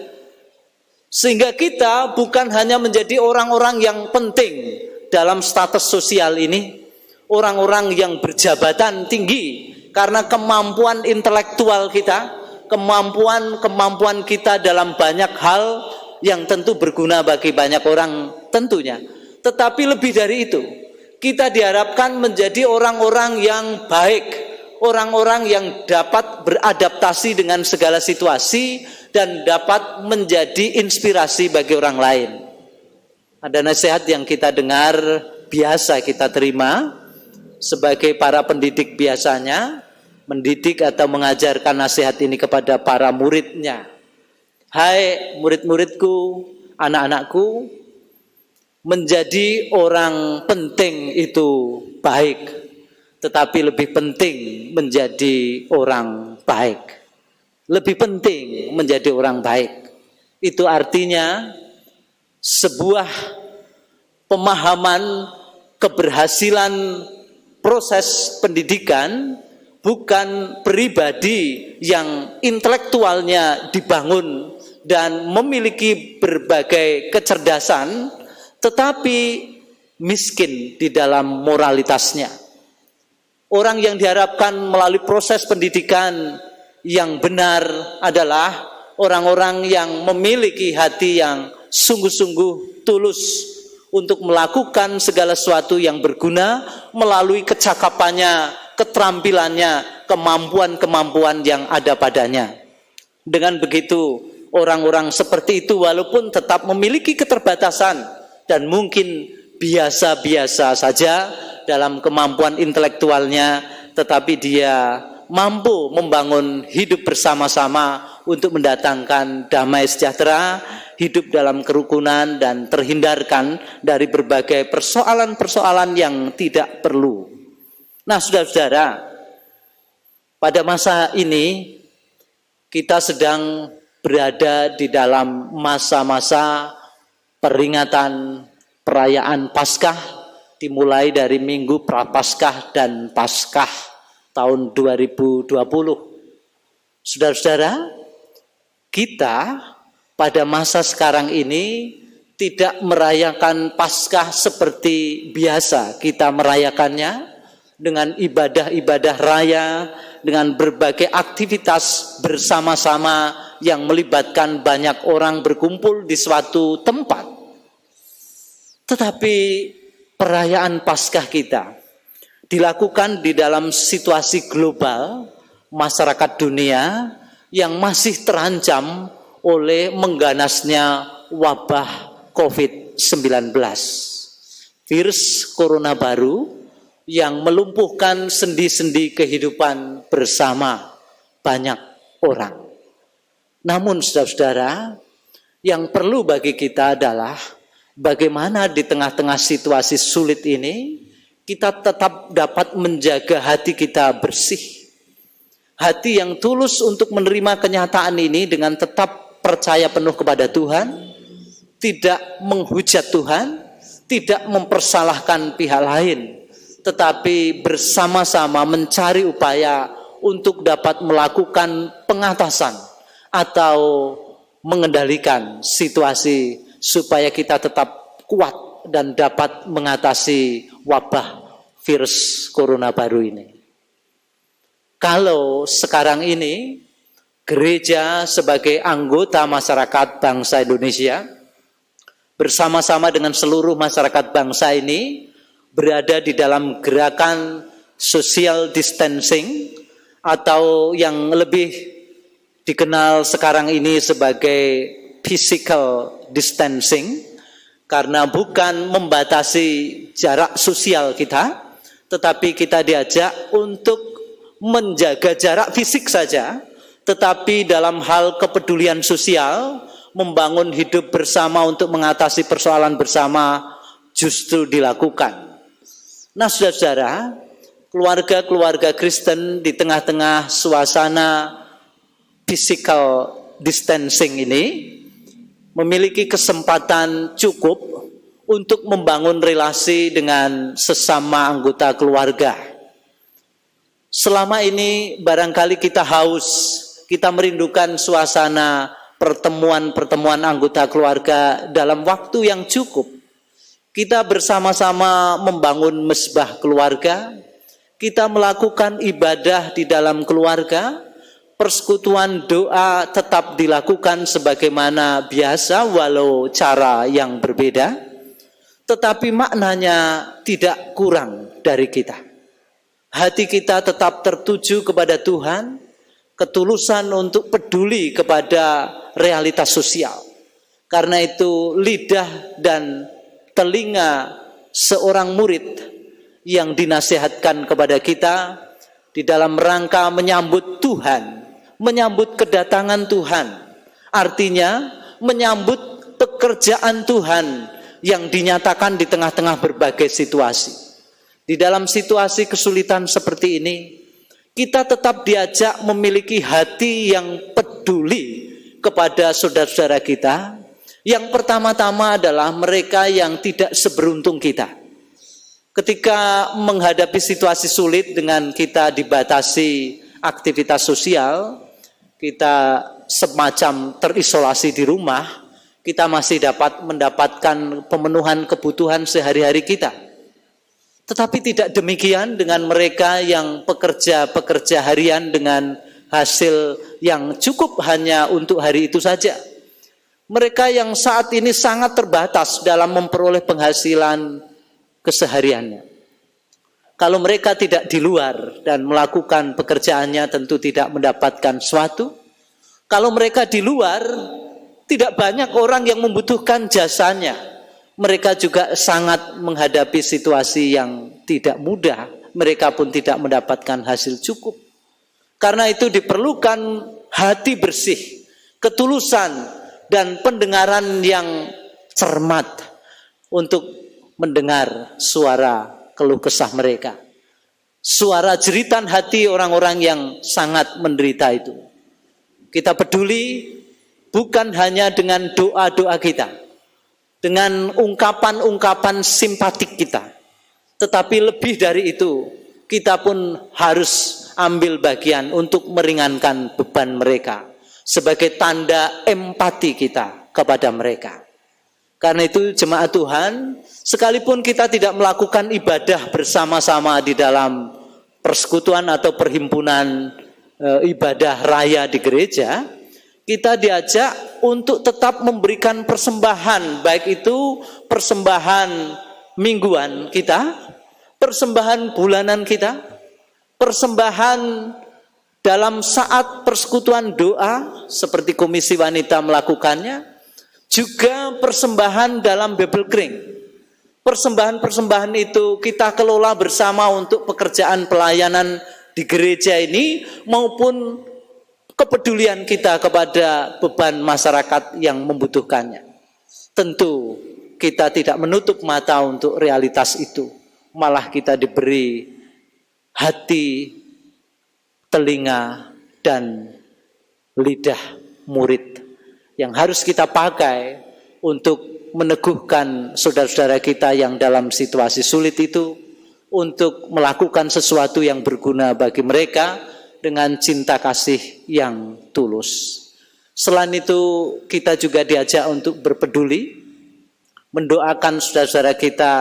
Sehingga kita bukan hanya menjadi orang-orang yang penting dalam status sosial ini, orang-orang yang berjabatan tinggi karena kemampuan intelektual kita, kemampuan kita dalam banyak hal yang tentu berguna bagi banyak orang tentunya. Tetapi lebih dari itu, kita diharapkan menjadi orang-orang yang baik, orang-orang yang dapat beradaptasi dengan segala situasi dan dapat menjadi inspirasi bagi orang lain. Ada nasihat yang kita dengar, biasa kita terima sebagai para pendidik biasanya, mendidik atau mengajarkan nasihat ini kepada para muridnya. Hai murid-muridku, anak-anakku, menjadi orang penting itu baik, tetapi lebih penting menjadi orang baik. Lebih penting menjadi orang baik. Itu artinya sebuah pemahaman keberhasilan proses pendidikan bukan pribadi yang intelektualnya dibangun dan memiliki berbagai kecerdasan, tetapi miskin di dalam moralitasnya. Orang yang diharapkan melalui proses pendidikan yang benar adalah orang-orang yang memiliki hati yang sungguh-sungguh tulus untuk melakukan segala sesuatu yang berguna melalui kecakapannya, keterampilannya, kemampuan-kemampuan yang ada padanya. Dengan begitu, orang-orang seperti itu walaupun tetap memiliki keterbatasan dan mungkin biasa-biasa saja dalam kemampuan intelektualnya, tetapi dia mampu membangun hidup bersama-sama untuk mendatangkan damai sejahtera, hidup dalam kerukunan dan terhindarkan dari berbagai persoalan-persoalan yang tidak perlu. Nah, saudara-saudara, pada masa ini kita sedang berada di dalam masa-masa peringatan perayaan Paskah, dimulai dari Minggu Prapaskah dan Paskah tahun 2020. Saudara-saudara, kita pada masa sekarang ini tidak merayakan Paskah seperti biasa kita merayakannya, dengan ibadah-ibadah raya, dengan berbagai aktivitas bersama-sama yang melibatkan banyak orang berkumpul di suatu tempat. Tetapi perayaan Paskah kita dilakukan di dalam situasi global masyarakat dunia yang masih terancam oleh mengganasnya wabah COVID-19. Virus corona baru yang melumpuhkan sendi-sendi kehidupan bersama banyak orang. Namun saudara-saudara, yang perlu bagi kita adalah bagaimana di tengah-tengah situasi sulit ini kita tetap dapat menjaga hati kita bersih. Hati yang tulus untuk menerima kenyataan ini dengan tetap percaya penuh kepada Tuhan, tidak menghujat Tuhan, tidak mempersalahkan pihak lain, tetapi bersama-sama mencari upaya untuk dapat melakukan pengatasan atau mengendalikan situasi supaya kita tetap kuat dan dapat mengatasi wabah virus corona baru ini. Kalau sekarang ini gereja sebagai anggota masyarakat bangsa Indonesia bersama-sama dengan seluruh masyarakat bangsa ini berada di dalam gerakan social distancing atau yang lebih dikenal sekarang ini sebagai physical distancing, karena bukan membatasi jarak sosial kita, tetapi kita diajak untuk menjaga jarak fisik saja, tetapi dalam hal kepedulian sosial, membangun hidup bersama untuk mengatasi persoalan bersama justru dilakukan. Nah, saudara-saudara, keluarga-keluarga Kristen di tengah-tengah suasana physical distancing ini memiliki kesempatan cukup untuk membangun relasi dengan sesama anggota keluarga. Selama ini barangkali kita haus, kita merindukan suasana pertemuan-pertemuan anggota keluarga dalam waktu yang cukup. Kita bersama-sama membangun mesbah keluarga, kita melakukan ibadah di dalam keluarga, persekutuan doa tetap dilakukan sebagaimana biasa walau cara yang berbeda, tetapi maknanya tidak kurang dari kita. Hati kita tetap tertuju kepada Tuhan, ketulusan untuk peduli kepada realitas sosial. Karena itu lidah dan telinga seorang murid yang dinasihatkan kepada kita di dalam rangka menyambut Tuhan, menyambut kedatangan Tuhan, artinya menyambut pekerjaan Tuhan yang dinyatakan di tengah-tengah berbagai situasi. Di dalam situasi kesulitan seperti ini, kita tetap diajak memiliki hati yang peduli kepada saudara-saudara kita. Yang pertama-tama adalah mereka yang tidak seberuntung kita. Ketika menghadapi situasi sulit dengan kita dibatasi aktivitas sosial, kita semacam terisolasi di rumah, kita masih dapat mendapatkan pemenuhan kebutuhan sehari-hari kita. Tetapi tidak demikian dengan mereka yang pekerja harian dengan hasil yang cukup hanya untuk hari itu saja. Mereka yang saat ini sangat terbatas dalam memperoleh penghasilan kesehariannya. Kalau mereka tidak di luar dan melakukan pekerjaannya tentu tidak mendapatkan sesuatu. Kalau mereka di luar, tidak banyak orang yang membutuhkan jasanya. Mereka juga sangat menghadapi situasi yang tidak mudah. Mereka pun tidak mendapatkan hasil cukup. Karena itu diperlukan hati bersih, ketulusan, dan pendengaran yang cermat untuk mendengar suara keluh kesah mereka. Suara jeritan hati orang-orang yang sangat menderita itu. Kita peduli bukan hanya dengan doa-doa kita, dengan ungkapan-ungkapan simpatik kita, tetapi lebih dari itu, kita pun harus ambil bagian untuk meringankan beban mereka sebagai tanda empati kita kepada mereka. Karena itu jemaat Tuhan, sekalipun kita tidak melakukan ibadah bersama-sama di dalam persekutuan atau perhimpunan ibadah raya di gereja, kita diajak untuk tetap memberikan persembahan, baik itu persembahan mingguan kita, persembahan bulanan kita, persembahan dalam saat persekutuan doa seperti Komisi Wanita melakukannya, juga persembahan dalam Bebel Kering. Persembahan-persembahan itu kita kelola bersama untuk pekerjaan pelayanan di gereja ini maupun kepedulian kita kepada beban masyarakat yang membutuhkannya. Tentu kita tidak menutup mata untuk realitas itu. Malah kita diberi hati, telinga, dan lidah murid yang harus kita pakai untuk meneguhkan saudara-saudara kita yang dalam situasi sulit itu, untuk melakukan sesuatu yang berguna bagi mereka dengan cinta kasih yang tulus. Selain itu, kita juga diajak untuk berpeduli, mendoakan saudara-saudara kita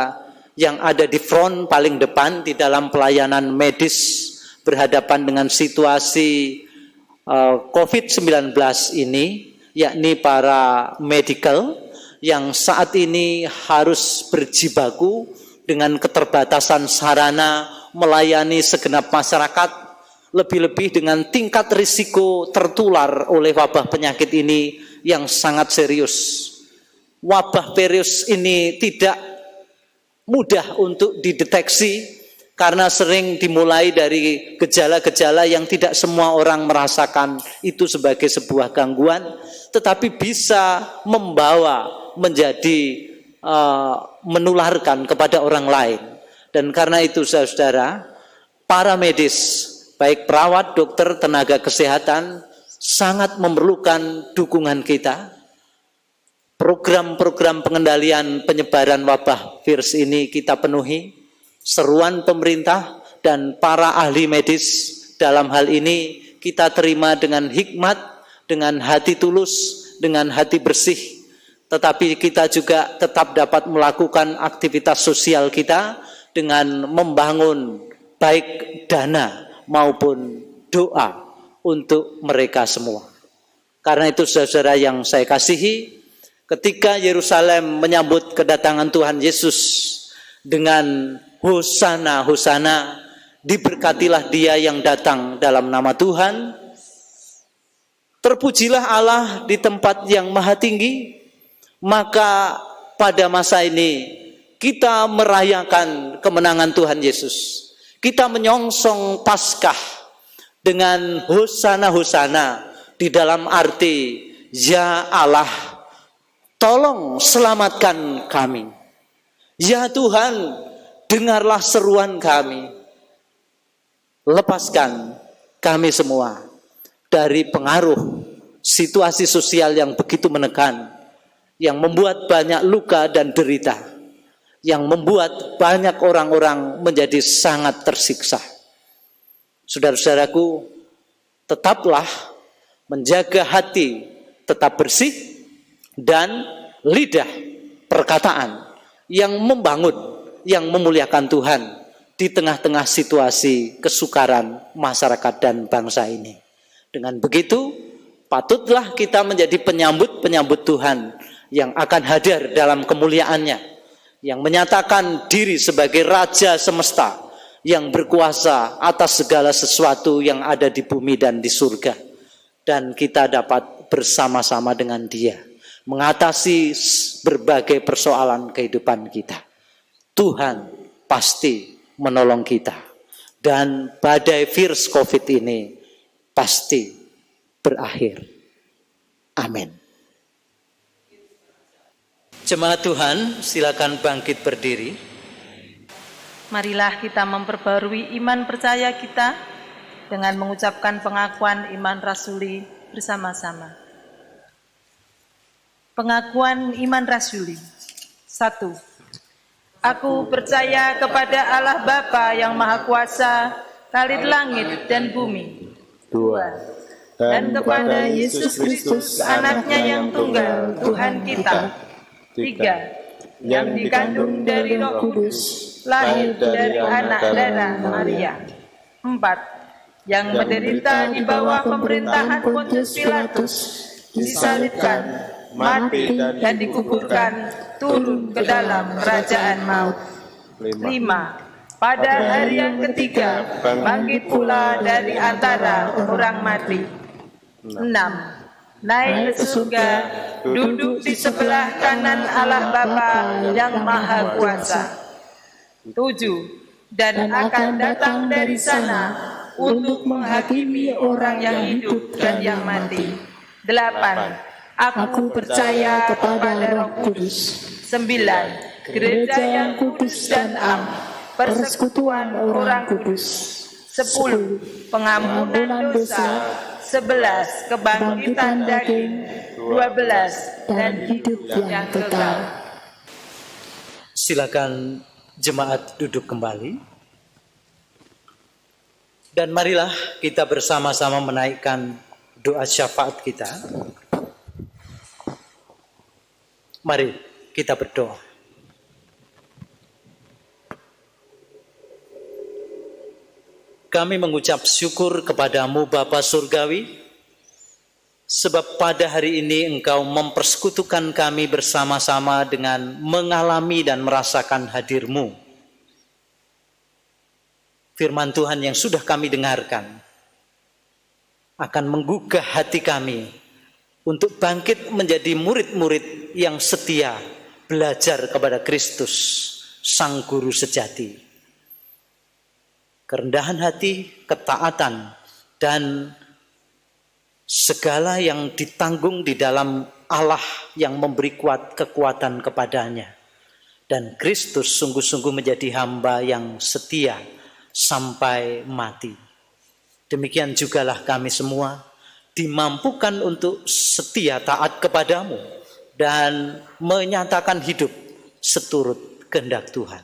yang ada di front paling depan di dalam pelayanan medis berhadapan dengan situasi COVID-19 ini, yakni para medical yang saat ini harus berjibaku dengan keterbatasan sarana melayani segenap masyarakat, lebih-lebih dengan tingkat risiko tertular oleh wabah penyakit ini yang sangat serius. Wabah virus ini tidak mudah untuk dideteksi karena sering dimulai dari gejala-gejala yang tidak semua orang merasakan itu sebagai sebuah gangguan, tetapi bisa membawa menjadi menularkan kepada orang lain. Dan karena itu saudara-saudara, para medis, baik perawat, dokter, tenaga kesehatan sangat memerlukan dukungan kita. Program-program pengendalian penyebaran wabah virus ini kita penuhi. Seruan pemerintah dan para ahli medis dalam hal ini kita terima dengan hikmat, dengan hati tulus, dengan hati bersih. Tetapi kita juga tetap dapat melakukan aktivitas sosial kita dengan membangun baik dana maupun doa untuk mereka semua. Karena itu saudara yang saya kasihi, ketika Yerusalem menyambut kedatangan Tuhan Yesus dengan Hosana, Hosana, diberkatilah dia yang datang dalam nama Tuhan, terpujilah Allah di tempat yang maha tinggi. Maka pada masa ini kita merayakan kemenangan Tuhan Yesus. Kita menyongsong Paskah dengan Hosana, Hosana, di dalam arti Ya Allah, tolong selamatkan kami. Ya Tuhan, dengarlah seruan kami. Lepaskan kami semua dari pengaruh situasi sosial yang begitu menekan, yang membuat banyak luka dan derita, yang membuat banyak orang-orang menjadi sangat tersiksa. Saudara-saudaraku, tetaplah menjaga hati tetap bersih dan lidah perkataan yang membangun, yang memuliakan Tuhan di tengah-tengah situasi kesukaran masyarakat dan bangsa ini. Dengan begitu, patutlah kita menjadi penyambut-penyambut Tuhan yang akan hadir dalam kemuliaannya, yang menyatakan diri sebagai Raja semesta, yang berkuasa atas segala sesuatu yang ada di bumi dan di surga. Dan kita dapat bersama-sama dengan Dia mengatasi berbagai persoalan kehidupan kita. Tuhan pasti menolong kita. Dan badai virus COVID ini pasti berakhir. Amin. Jemaat Tuhan, silakan bangkit berdiri. Marilah kita memperbarui iman percaya kita dengan mengucapkan pengakuan iman rasuli bersama-sama. Pengakuan iman rasuli. 1. Aku percaya kepada Allah Bapa yang Maha Kuasa, Khalid langit dan bumi. 2. Dan kepada Yesus Kristus, anaknya yang tunggal, Tuhan kita. 3. Yang dikandung dari Roh Kudus, lahir dari anak darah Maria. 4. Yang menderita di bawah pemerintahan Pontius Pilatus, disalibkan, mati dan dikuburkan, turun ke dalam kerajaan maut. 5. Pada hari yang ketiga, bangkit pula dari antara orang mati. 6. Naik ke surga, duduk di sebelah kanan Allah Bapa yang Maha Kuasa. 7. Dan akan datang dari sana untuk menghakimi orang yang hidup dan yang mati. 8. Aku percaya kepada Roh Kudus. 9. Gereja yang kudus dan am, persekutuan orang kudus. 10. Pengampunan dosa. 11. Kebangkitan daging. 12. Dan hidup yang kekal. Silakan jemaat duduk kembali. Dan marilah kita bersama-sama menaikkan doa syafaat kita. Mari kita berdoa. Kami mengucap syukur kepadamu Bapa Surgawi, sebab pada hari ini Engkau mempersekutukan kami bersama-sama dengan mengalami dan merasakan hadir-Mu. Firman Tuhan yang sudah kami dengarkan akan menggugah hati kami untuk bangkit menjadi murid-murid yang setia belajar kepada Kristus, Sang Guru sejati. Kerendahan hati, ketaatan, dan segala yang ditanggung di dalam Allah yang memberi kekuatan kepadanya. Dan Kristus sungguh-sungguh menjadi hamba yang setia sampai mati. Demikian jugalah kami semua dimampukan untuk setia taat kepadamu dan menyatakan hidup seturut kehendak Tuhan.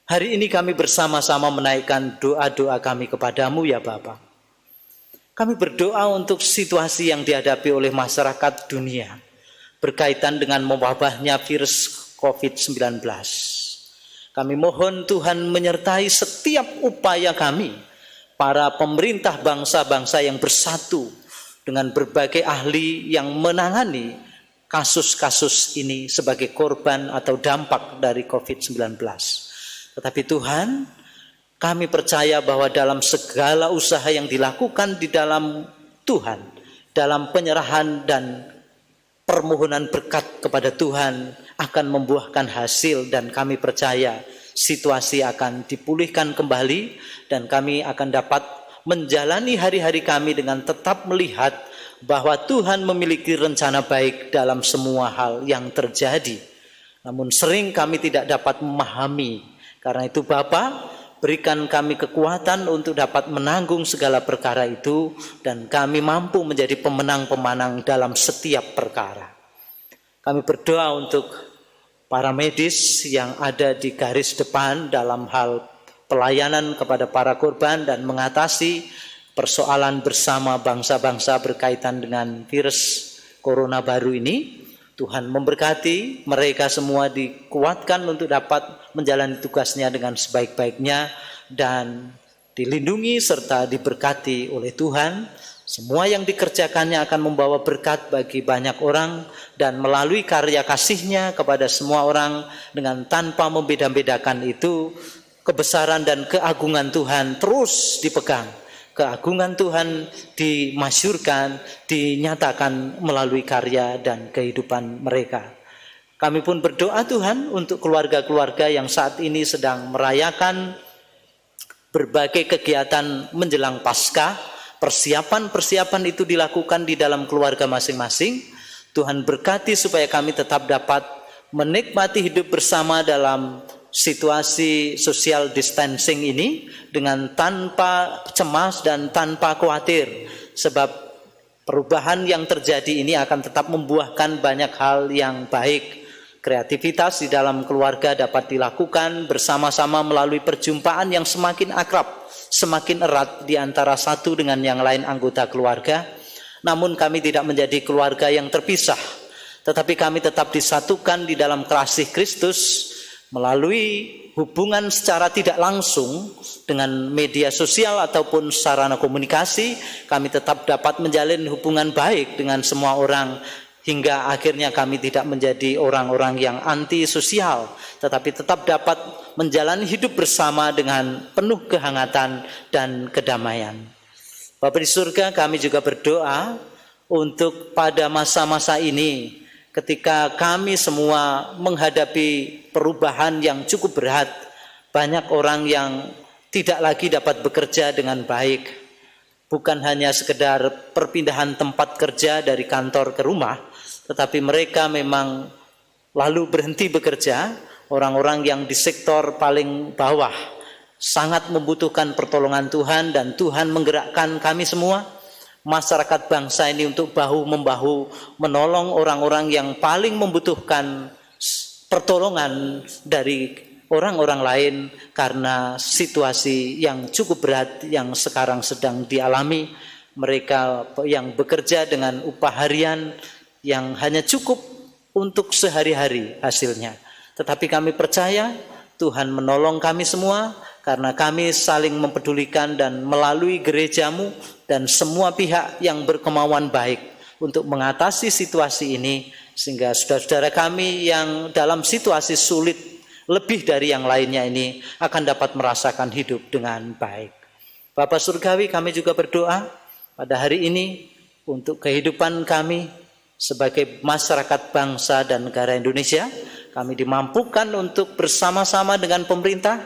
Hari ini kami bersama-sama menaikkan doa-doa kami kepadamu ya Bapa. Kami berdoa untuk situasi yang dihadapi oleh masyarakat dunia berkaitan dengan mewabahnya virus COVID-19. Kami mohon Tuhan menyertai setiap upaya kami, para pemerintah bangsa-bangsa yang bersatu dengan berbagai ahli yang menangani kasus-kasus ini sebagai korban atau dampak dari COVID-19. Tetapi Tuhan, kami percaya bahwa dalam segala usaha yang dilakukan di dalam Tuhan, dalam penyerahan dan permohonan berkat kepada Tuhan akan membuahkan hasil, dan kami percaya situasi akan dipulihkan kembali dan kami akan dapat menjalani hari-hari kami dengan tetap melihat bahwa Tuhan memiliki rencana baik dalam semua hal yang terjadi. Namun sering kami tidak dapat memahami. Karena itu Bapa, berikan kami kekuatan untuk dapat menanggung segala perkara itu, dan kami mampu menjadi pemenang-pemenang dalam setiap perkara. Kami berdoa untuk para medis yang ada di garis depan dalam hal pelayanan kepada para korban dan mengatasi persoalan bersama bangsa-bangsa berkaitan dengan virus corona baru ini. Tuhan memberkati mereka semua, dikuatkan untuk dapat menjalani tugasnya dengan sebaik-baiknya dan dilindungi serta diberkati oleh Tuhan. Semua yang dikerjakannya akan membawa berkat bagi banyak orang, dan melalui karya kasih-Nya kepada semua orang dengan tanpa membeda-bedakan itu, kebesaran dan keagungan Tuhan terus dipegang. Keagungan Tuhan dimasyurkan, dinyatakan melalui karya dan kehidupan mereka. Kami pun berdoa Tuhan untuk keluarga-keluarga yang saat ini sedang merayakan berbagai kegiatan menjelang Paskah. Persiapan-persiapan itu dilakukan di dalam keluarga masing-masing. Tuhan berkati supaya kami tetap dapat menikmati hidup bersama dalam situasi social distancing ini dengan tanpa cemas dan tanpa khawatir, sebab perubahan yang terjadi ini akan tetap membuahkan banyak hal yang baik. Kreativitas di dalam keluarga dapat dilakukan bersama-sama melalui perjumpaan yang semakin akrab, semakin erat di antara satu dengan yang lain anggota keluarga. Namun kami tidak menjadi keluarga yang terpisah, tetapi kami tetap disatukan di dalam kasih Kristus melalui hubungan secara tidak langsung dengan media sosial ataupun sarana komunikasi. Kami tetap dapat menjalin hubungan baik dengan semua orang, hingga akhirnya kami tidak menjadi orang-orang yang anti-sosial, tetapi tetap dapat menjalani hidup bersama dengan penuh kehangatan dan kedamaian. Bapa di surga, kami juga berdoa untuk pada masa-masa ini, ketika kami semua menghadapi perubahan yang cukup berat, banyak orang yang tidak lagi dapat bekerja dengan baik. Bukan hanya sekedar perpindahan tempat kerja dari kantor ke rumah, tetapi mereka memang lalu berhenti bekerja. Orang-orang yang di sektor paling bawah sangat membutuhkan pertolongan Tuhan, dan Tuhan menggerakkan kami semua, masyarakat bangsa ini, untuk bahu-membahu menolong orang-orang yang paling membutuhkan pertolongan dari orang-orang lain karena situasi yang cukup berat yang sekarang sedang dialami. Mereka yang bekerja dengan upah harian yang hanya cukup untuk sehari-hari hasilnya. Tetapi kami percaya Tuhan menolong kami semua, karena kami saling mempedulikan, dan melalui gerejamu dan semua pihak yang berkemauan baik untuk mengatasi situasi ini, sehingga saudara-saudara kami yang dalam situasi sulit lebih dari yang lainnya ini akan dapat merasakan hidup dengan baik. Bapa Surgawi, kami juga berdoa pada hari ini untuk kehidupan kami sebagai masyarakat bangsa dan negara Indonesia. Kami dimampukan untuk bersama-sama dengan pemerintah,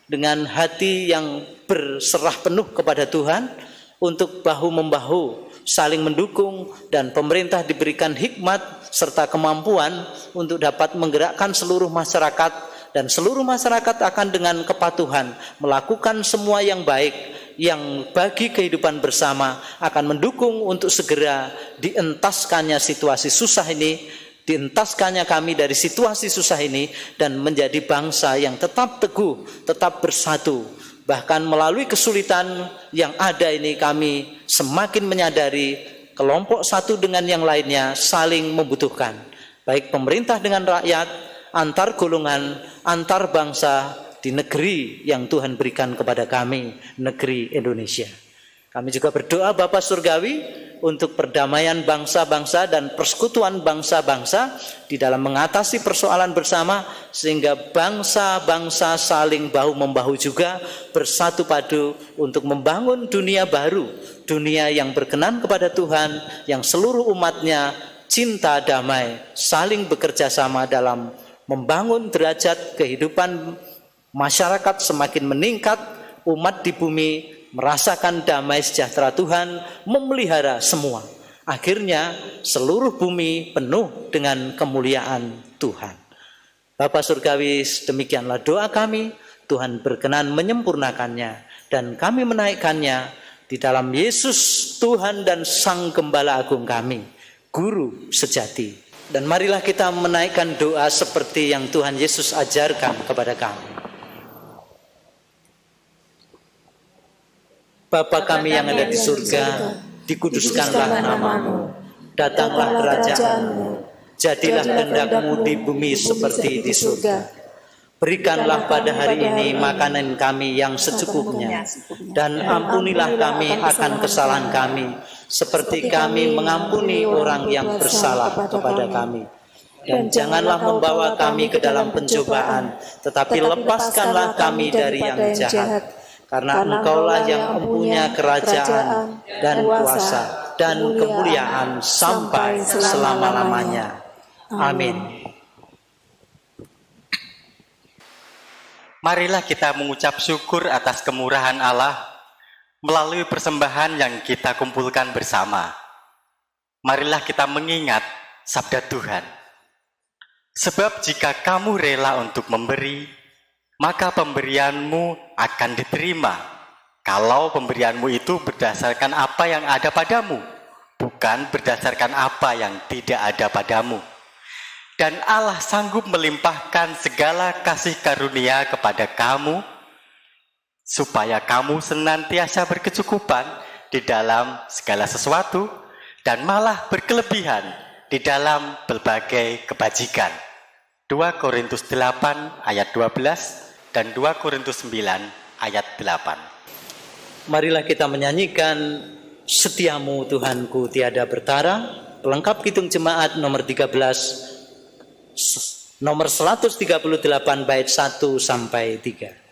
dengan hati yang berserah penuh kepada Tuhan, untuk bahu-membahu saling mendukung, dan pemerintah diberikan hikmat serta kemampuan untuk dapat menggerakkan seluruh masyarakat, dan seluruh masyarakat akan dengan kepatuhan melakukan semua yang baik yang bagi kehidupan bersama, akan mendukung untuk segera dientaskannya situasi susah ini, dientaskannya kami dari situasi susah ini, dan menjadi bangsa yang tetap teguh, tetap bersatu. Bahkan melalui kesulitan yang ada ini, kami semakin menyadari kelompok satu dengan yang lainnya saling membutuhkan. Baik pemerintah dengan rakyat, antar golongan, antar bangsa di negeri yang Tuhan berikan kepada kami, negeri Indonesia. Kami juga berdoa Bapa Surgawi untuk perdamaian bangsa-bangsa dan persekutuan bangsa-bangsa di dalam mengatasi persoalan bersama, sehingga bangsa-bangsa saling bahu-membahu juga bersatu padu untuk membangun dunia baru, dunia yang berkenan kepada Tuhan, yang seluruh umatnya cinta damai, saling bekerja sama dalam membangun derajat kehidupan masyarakat semakin meningkat, umat di bumi merasakan damai sejahtera Tuhan memelihara semua. Akhirnya seluruh bumi penuh dengan kemuliaan Tuhan. Bapa Surgawi, demikianlah doa kami. Tuhan berkenan menyempurnakannya dan kami menaikkannya di dalam Yesus Tuhan dan Sang Gembala Agung kami, Guru sejati. Dan marilah kita menaikkan doa seperti yang Tuhan Yesus ajarkan kepada kami. Bapa kami yang ada di surga, dikuduskanlah namamu, datanglah kerajaanmu, jadilah kehendak-Mu di bumi seperti di surga. Berikanlah pada hari ini makanan kami yang secukupnya, dan ampunilah kami akan kesalahan kami, seperti kami mengampuni orang yang bersalah kepada kami. Dan janganlah membawa kami ke dalam pencobaan, tetapi lepaskanlah kami dari yang jahat. Karena Engkaulah yang mempunyai kerajaan dan kuasa dan kemuliaan sampai selama-lamanya. Amin. Marilah kita mengucap syukur atas kemurahan Allah melalui persembahan yang kita kumpulkan bersama. Marilah kita mengingat sabda Tuhan. Sebab jika kamu rela untuk memberi, maka pemberianmu akan diterima. Kalau pemberianmu itu berdasarkan apa yang ada padamu, bukan berdasarkan apa yang tidak ada padamu. Dan Allah sanggup melimpahkan segala kasih karunia kepada kamu, supaya kamu senantiasa berkecukupan di dalam segala sesuatu, dan malah berkelebihan di dalam berbagai kebajikan. 2 Korintus 8 ayat 12 dan 2 Korintus 9 ayat 8. Marilah kita menyanyikan Setiamu Tuhanku tiada bertara, pelengkap Kidung Jemaat nomor 13, nomor 138 bait 1 sampai 3.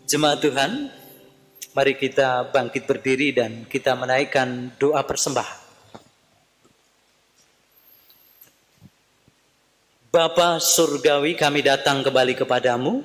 Jemaat Tuhan, mari kita bangkit berdiri dan kita menaikkan doa persembahan. Bapa Surgawi, kami datang kembali kepadamu,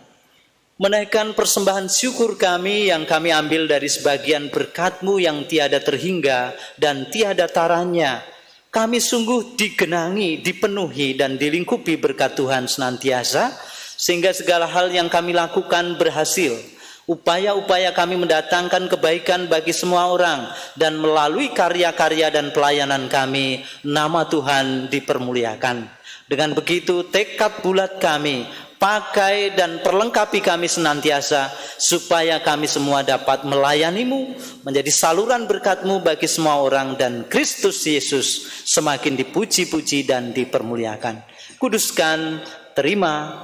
menaikkan persembahan syukur kami yang kami ambil dari sebagian berkat-Mu yang tiada terhingga dan tiada taranya. Kami sungguh digenangi, dipenuhi dan dilingkupi berkat Tuhan senantiasa, sehingga segala hal yang kami lakukan berhasil. Upaya-upaya kami mendatangkan kebaikan bagi semua orang, dan melalui karya-karya dan pelayanan kami, nama Tuhan dipermuliakan. Dengan begitu tekad bulat kami, pakai dan perlengkapi kami senantiasa, supaya kami semua dapat melayani-Mu, menjadi saluran berkat-Mu bagi semua orang, dan Kristus Yesus semakin dipuji-puji dan dipermuliakan. Kuduskan, terima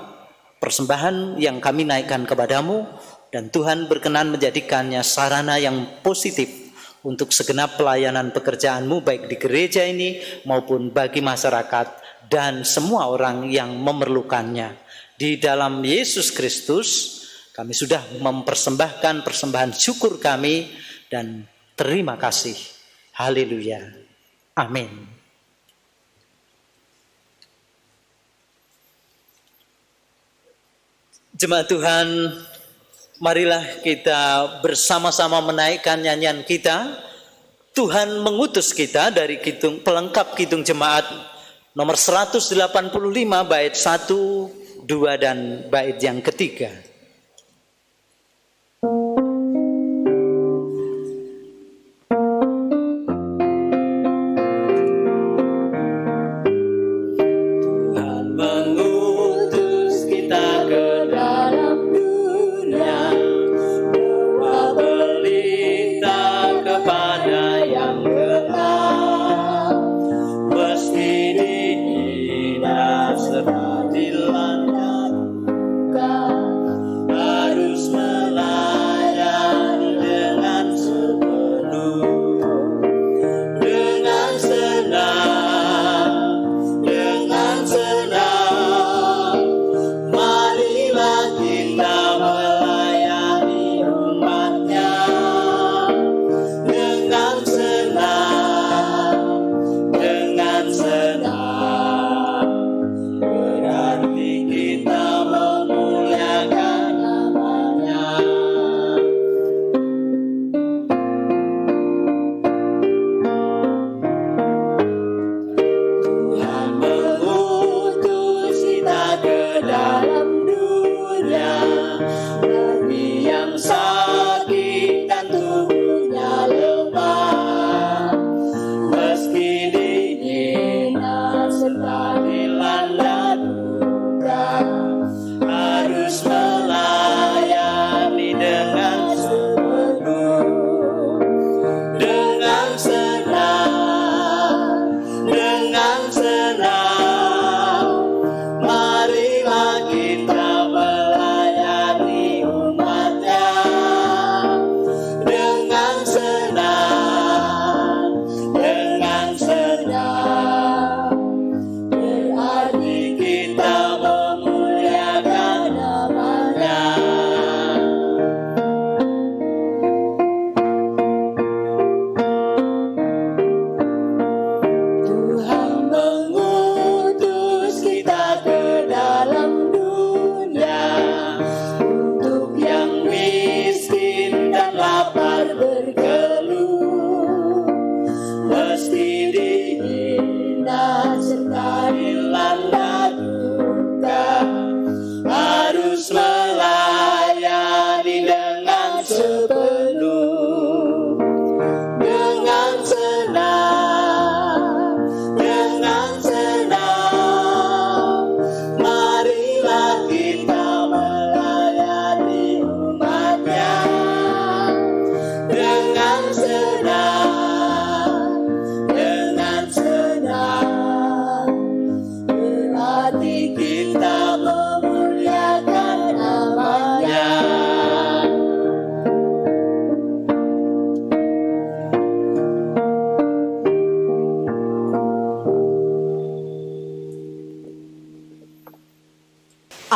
persembahan yang kami naikkan kepadamu, dan Tuhan berkenan menjadikannya sarana yang positif untuk segenap pelayanan pekerjaan-Mu baik di gereja ini maupun bagi masyarakat dan semua orang yang memerlukannya. Di dalam Yesus Kristus kami sudah mempersembahkan persembahan syukur kami dan terima kasih. Haleluya. Amin. Jemaat Tuhan, marilah kita bersama-sama menaikkan nyanyian kita. Tuhan mengutus kita dari pelengkap Kidung Jemaat nomor 185 bait 1, 2 dan bait yang ketiga. Tuhan mengutus kita ke dalam dunia, bawa berita kepada yang gelap, meski dihina serta dilanda,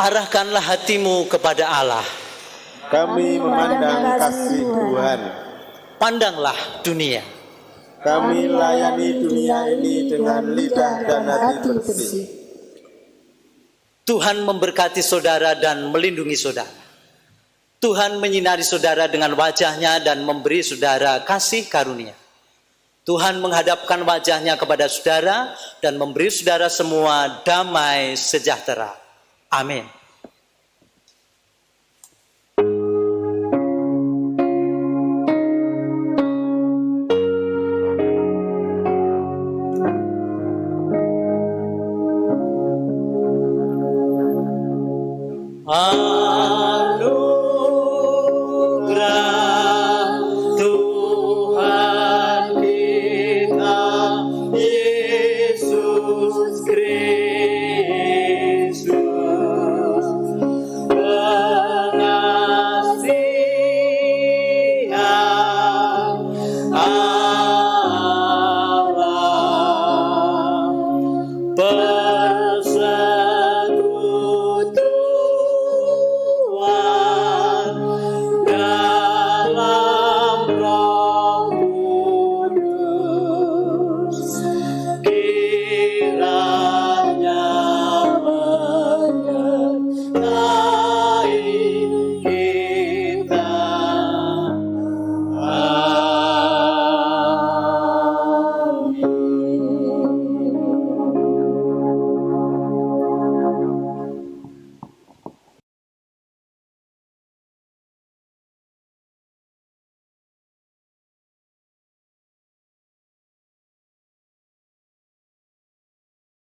Arahkanlah hatimu kepada Allah. Kami memandang kasih Tuhan. Pandanglah dunia. Kami layani dunia ini dengan lidah dan hati bersih. Tuhan memberkati saudara dan melindungi saudara. Tuhan menyinari saudara dengan wajah-Nya dan memberi saudara kasih karunia. Tuhan menghadapkan wajah-Nya kepada saudara dan memberi saudara semua damai sejahtera. Amin. Amin.